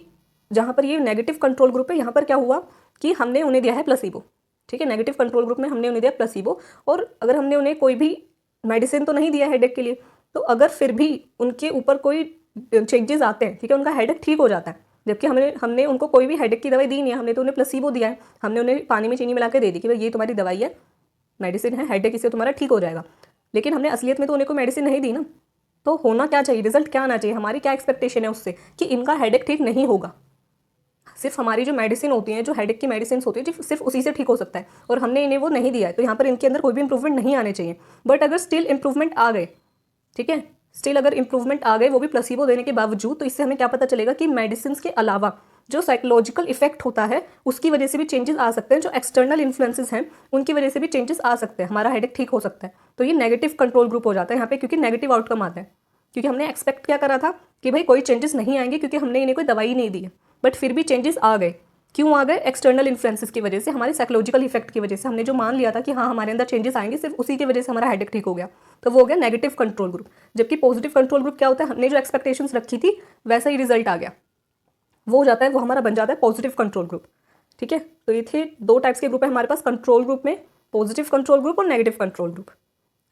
जहाँ पर ये नेगेटिव कंट्रोल ग्रुप है, यहाँ पर क्या हुआ कि हमने उन्हें दिया है प्लेसिबो, ठीक है। नेगेटिव कंट्रोल ग्रुप में हमने उन्हें दिया प्लेसिबो, और अगर हमने उन्हें कोई भी मेडिसिन तो नहीं दिया हेडेक के लिए, तो अगर फिर भी उनके ऊपर कोई चेंजेस आते हैं, ठीक है, उनका हेडेक ठीक हो जाता है। जबकि हमने उनको कोई भी हेडेक की दवाई दी नहीं है, हमने तो उन्हें प्लेसिबो दिया है, हमने उन्हें पानी में चीनी मिला के दे दी कि भाई ये तुम्हारी दवाई है, मेडिसिन है, हेडेक इससे तुम्हारा ठीक हो जाएगा। लेकिन हमने असलियत में तो उन्हें कोई मेडिसिन नहीं दी ना। तो होना क्या चाहिए, रिजल्ट क्या आना चाहिए, हमारी क्या एक्सपेक्टेशन है उससे, कि इनका हेडेक ठीक नहीं होगा। सिर्फ हमारी जो मेडिसिन होती हैं, जो हेडेक की मेडिसिन होती है, सिर्फ उसी से ठीक हो सकता है, और हमने इन्हें वो नहीं दिया है, तो यहाँ पर इनके अंदर कोई भी इंप्रूवमेंट नहीं आने चाहिए। बट अगर स्टिल इंप्रूवमेंट आ गए, ठीक है, स्टिल अगर इंप्रूवमेंट आ गए वो भी प्लेसिबो देने के बावजूद, तो इससे हमें क्या पता चलेगा कि मेडिसिन के अलावा जो साइकोलॉजिकल इफेक्ट होता है उसकी वजह से भी चेंजेस आ सकते हैं, जो एक्सटर्नल इन्फ्लुएंसेस हैं उनकी वजह से भी चेंजेस आ सकते हैं, हमारा हेडेक ठीक हो सकता है। तो ये नेगेटिव कंट्रोल ग्रुप हो जाता है यहाँ पे, क्योंकि नेगेटिव आउटकम आता है, क्योंकि हमने एक्सपेक्ट क्या करा था कि भाई कोई चेंजेस नहीं आएंगे, क्योंकि हमने इन्हें कोई दवाई नहीं दी है, बट फिर भी चेंजेस आ गए। क्यों आ गए, एक्सटर्नल इन्फ्लुएंसेस की वजह से, हमारे साइकोलॉजिकल इफेक्ट की वजह से, हमने जो मान लिया था कि हाँ हमारे अंदर चेंजेस आएंगे, सिर्फ उसी की वजह से हमारा हेडेक ठीक हो गया, तो वो हो गया नेगेटिव कंट्रोल ग्रुप। जबकि पॉजिटिव कंट्रोल ग्रुप क्या होता है, हमने जो एक्सपेक्टेशंस रखी थी वैसा ही रिजल्ट आ गया, वो हो जाता है, वो हमारा बन जाता है पॉजिटिव कंट्रोल ग्रुप, ठीक है। तो ये थे दो टाइप्स के ग्रुप है हमारे पास कंट्रोल ग्रुप में, पॉजिटिव कंट्रोल ग्रुप और नेगेटिव कंट्रोल ग्रुप।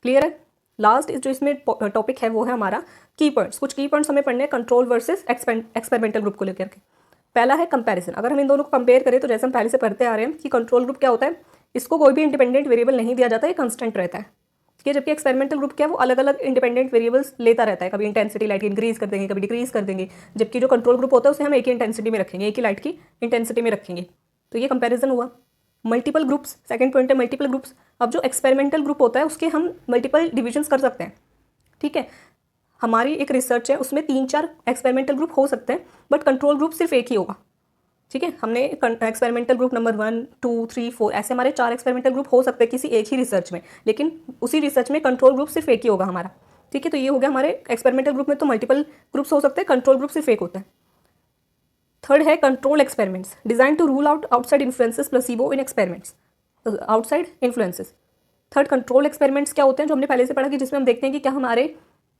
क्लियर है। लास्ट जो इसमें टॉपिक है वो है हमारा की पॉइंट्स। कुछ की पॉइंट्स हमें पढ़ने हैं कंट्रोल वर्सेस एक्सपेरिमेंटल ग्रुप को लेकर के। पहला है कंपैरिजन। अगर हम इन दोनों को कंपेयर करें तो जैसे हम पहले से पढ़ते आ रहे हैं कि कंट्रोल ग्रुप क्या होता है, इसको कोई भी इंडिपेंडेंट वेरिएबल नहीं दिया जाता, ये कंस्टेंट रहता है, ठीक है। जबकि एक्सपेरिमेंटल ग्रुप क्या है, वो अलग अलग इंडिपेंडेंट वेरिएबल्स लेता रहता है, कभी इंटेंसिटी लाइट की इंक्रीज कर देंगे, कभी डिक्रीज कर देंगे। जबकि जो कंट्रोल ग्रुप होता है उसे हम एक ही इंटेंसिटी में रखेंगे, एक ही लाइट की इंटेंसिटी में रखेंगे। तो ये कंपैरिजन हुआ। मल्टीपल ग्रुप्स, सेकंड पॉइंट है मल्टीपल ग्रुप्स। अब जो एक्सपेरिमेंटल ग्रुप होता है उसके हम मल्टीपल डिविजन्स कर सकते हैं, ठीक है। हमारी एक रिसर्च है उसमें 3-4 एक्सपेरिमेंटल ग्रुप हो सकते हैं, बट कंट्रोल ग्रुप सिर्फ एक ही होगा, ठीक है। हमने एक्सपेरिमेंटल ग्रुप नंबर 1, 2, 3, 4 ऐसे हमारे 4 एक्सपेरिमेंटल ग्रुप हो सकते हैं किसी एक ही रिसर्च में, लेकिन उसी रिसर्च में कंट्रोल ग्रुप सिर्फ एक ही होगा हमारा, ठीक है। तो ये हो गया हमारे एक्सपेरिमेंटल ग्रुप में तो मल्टीपल ग्रुप्स हो सकते हैं, कंट्रोल ग्रुप सिर्फ एक होता है। थर्ड है control experiments design to rule out outside influences placebo in experiments, outside influences. Third control experiments क्या होते हैं, जो हमने पहले से पढ़ा कि जिसमें हम देखते हैं कि क्या हमारे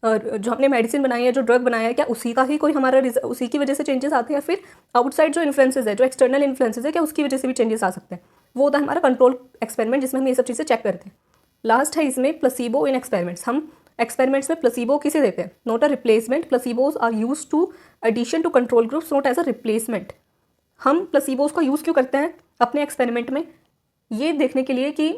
जो हमने मेडिसिन बनाई है, जो ड्रग बनाया है, क्या उसी का ही कोई हमारा उसी की वजह से चेंजेस आते हैं, या फिर आउटसाइड जो इन्फ्लुएंसेस है, जो एक्सटर्नल इन्फ्लुएंसेस है, क्या उसकी वजह से भी चेंजेस आ सकते हैं। वो होता है हमारा कंट्रोल एक्सपेरिमेंट, जिसमें हम ये सब चीज़ें चेक करते हैं। लास्ट है इसमें प्लेसिबो इन एक्सपेरिमेंट्स। हम एक्सपेरिमेंट्स में प्लेसिबो किसे देते हैं, not a replacement. Placebos are use to addition to control groups, not as a replacement. हम प्लेसिबोज का यूज़ क्यों करते हैं अपने एक्सपेरिमेंट में, ये देखने के लिए कि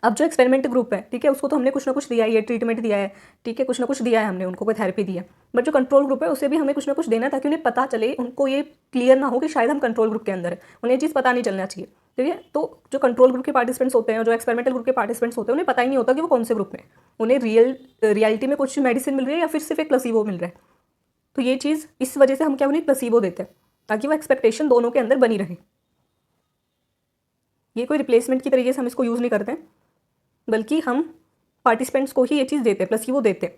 अब जो एक्सपेरिमेंट ग्रुप है, ठीक है, उसको तो हमने कुछ ना कुछ दिया है, ये ट्रीटमेंट दिया है, ठीक है, कुछ ना कुछ दिया है हमने उनको, कोई थेरेपी दी है। बट जो कंट्रोल ग्रुप है उसे भी हमें कुछ ना कुछ देना है, ताकि उन्हें पता चले, उनको ये क्लियर ना हो कि शायद हम कंट्रोल ग्रुप के अंदर है, उन्हें ये चीज़ पता नहीं चलना चाहिए, ठीक है। तो जो कंट्रोल ग्रुप के पार्टिसिपेंट्स होते हैं, जो एक्सपेरिमेंटल ग्रुप के पार्टिसिपेंट्स होते हैं, उन्हें पता ही नहीं होता कि वो कौन से ग्रुप में, उन्हें रियलिटी में कुछ मेडिसिन मिल रही है या फिर सिर्फ एक प्लेसिबो मिल रहा है। तो ये चीज़, इस वजह से हम क्या उन्हें प्लेसिबो देते हैं, ताकि वो एक्सपेक्टेशन दोनों के अंदर बनी रहे। ये कोई रिप्लेसमेंट की तरीके से हम इसको यूज़ नहीं करते हैं, बल्कि हम पार्टिसिपेंट्स को ही ये चीज़ देते हैं, प्लेसिबो देते हैं।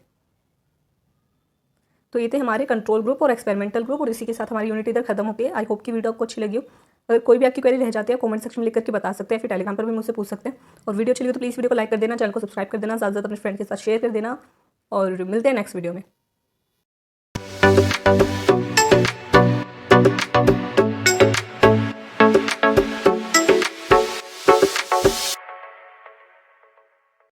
तो ये थे हमारे कंट्रोल ग्रुप और एक्सपेरिमेंटल ग्रुप, और इसी के साथ हमारी यूनिट इधर खत्म होती है। आई होप कि वीडियो आपको अच्छी लगी हो। अगर कोई भी आपकी क्वेरी रह जाती है कमेंट सेक्शन में लिख करके बता सकते हैं, फिर टेलीग्राम पर भी मुझसे पूछ सकते हैं। और वीडियो अच्छी लगी तो प्लीज़ वीडियो को लाइक कर देना, चैनल को सब्सक्राइब कर देना, ज़्यादा से ज़्यादा अपने फ्रेंड के साथ शेयर कर देना, और मिलते हैं नेक्स्ट वीडियो में।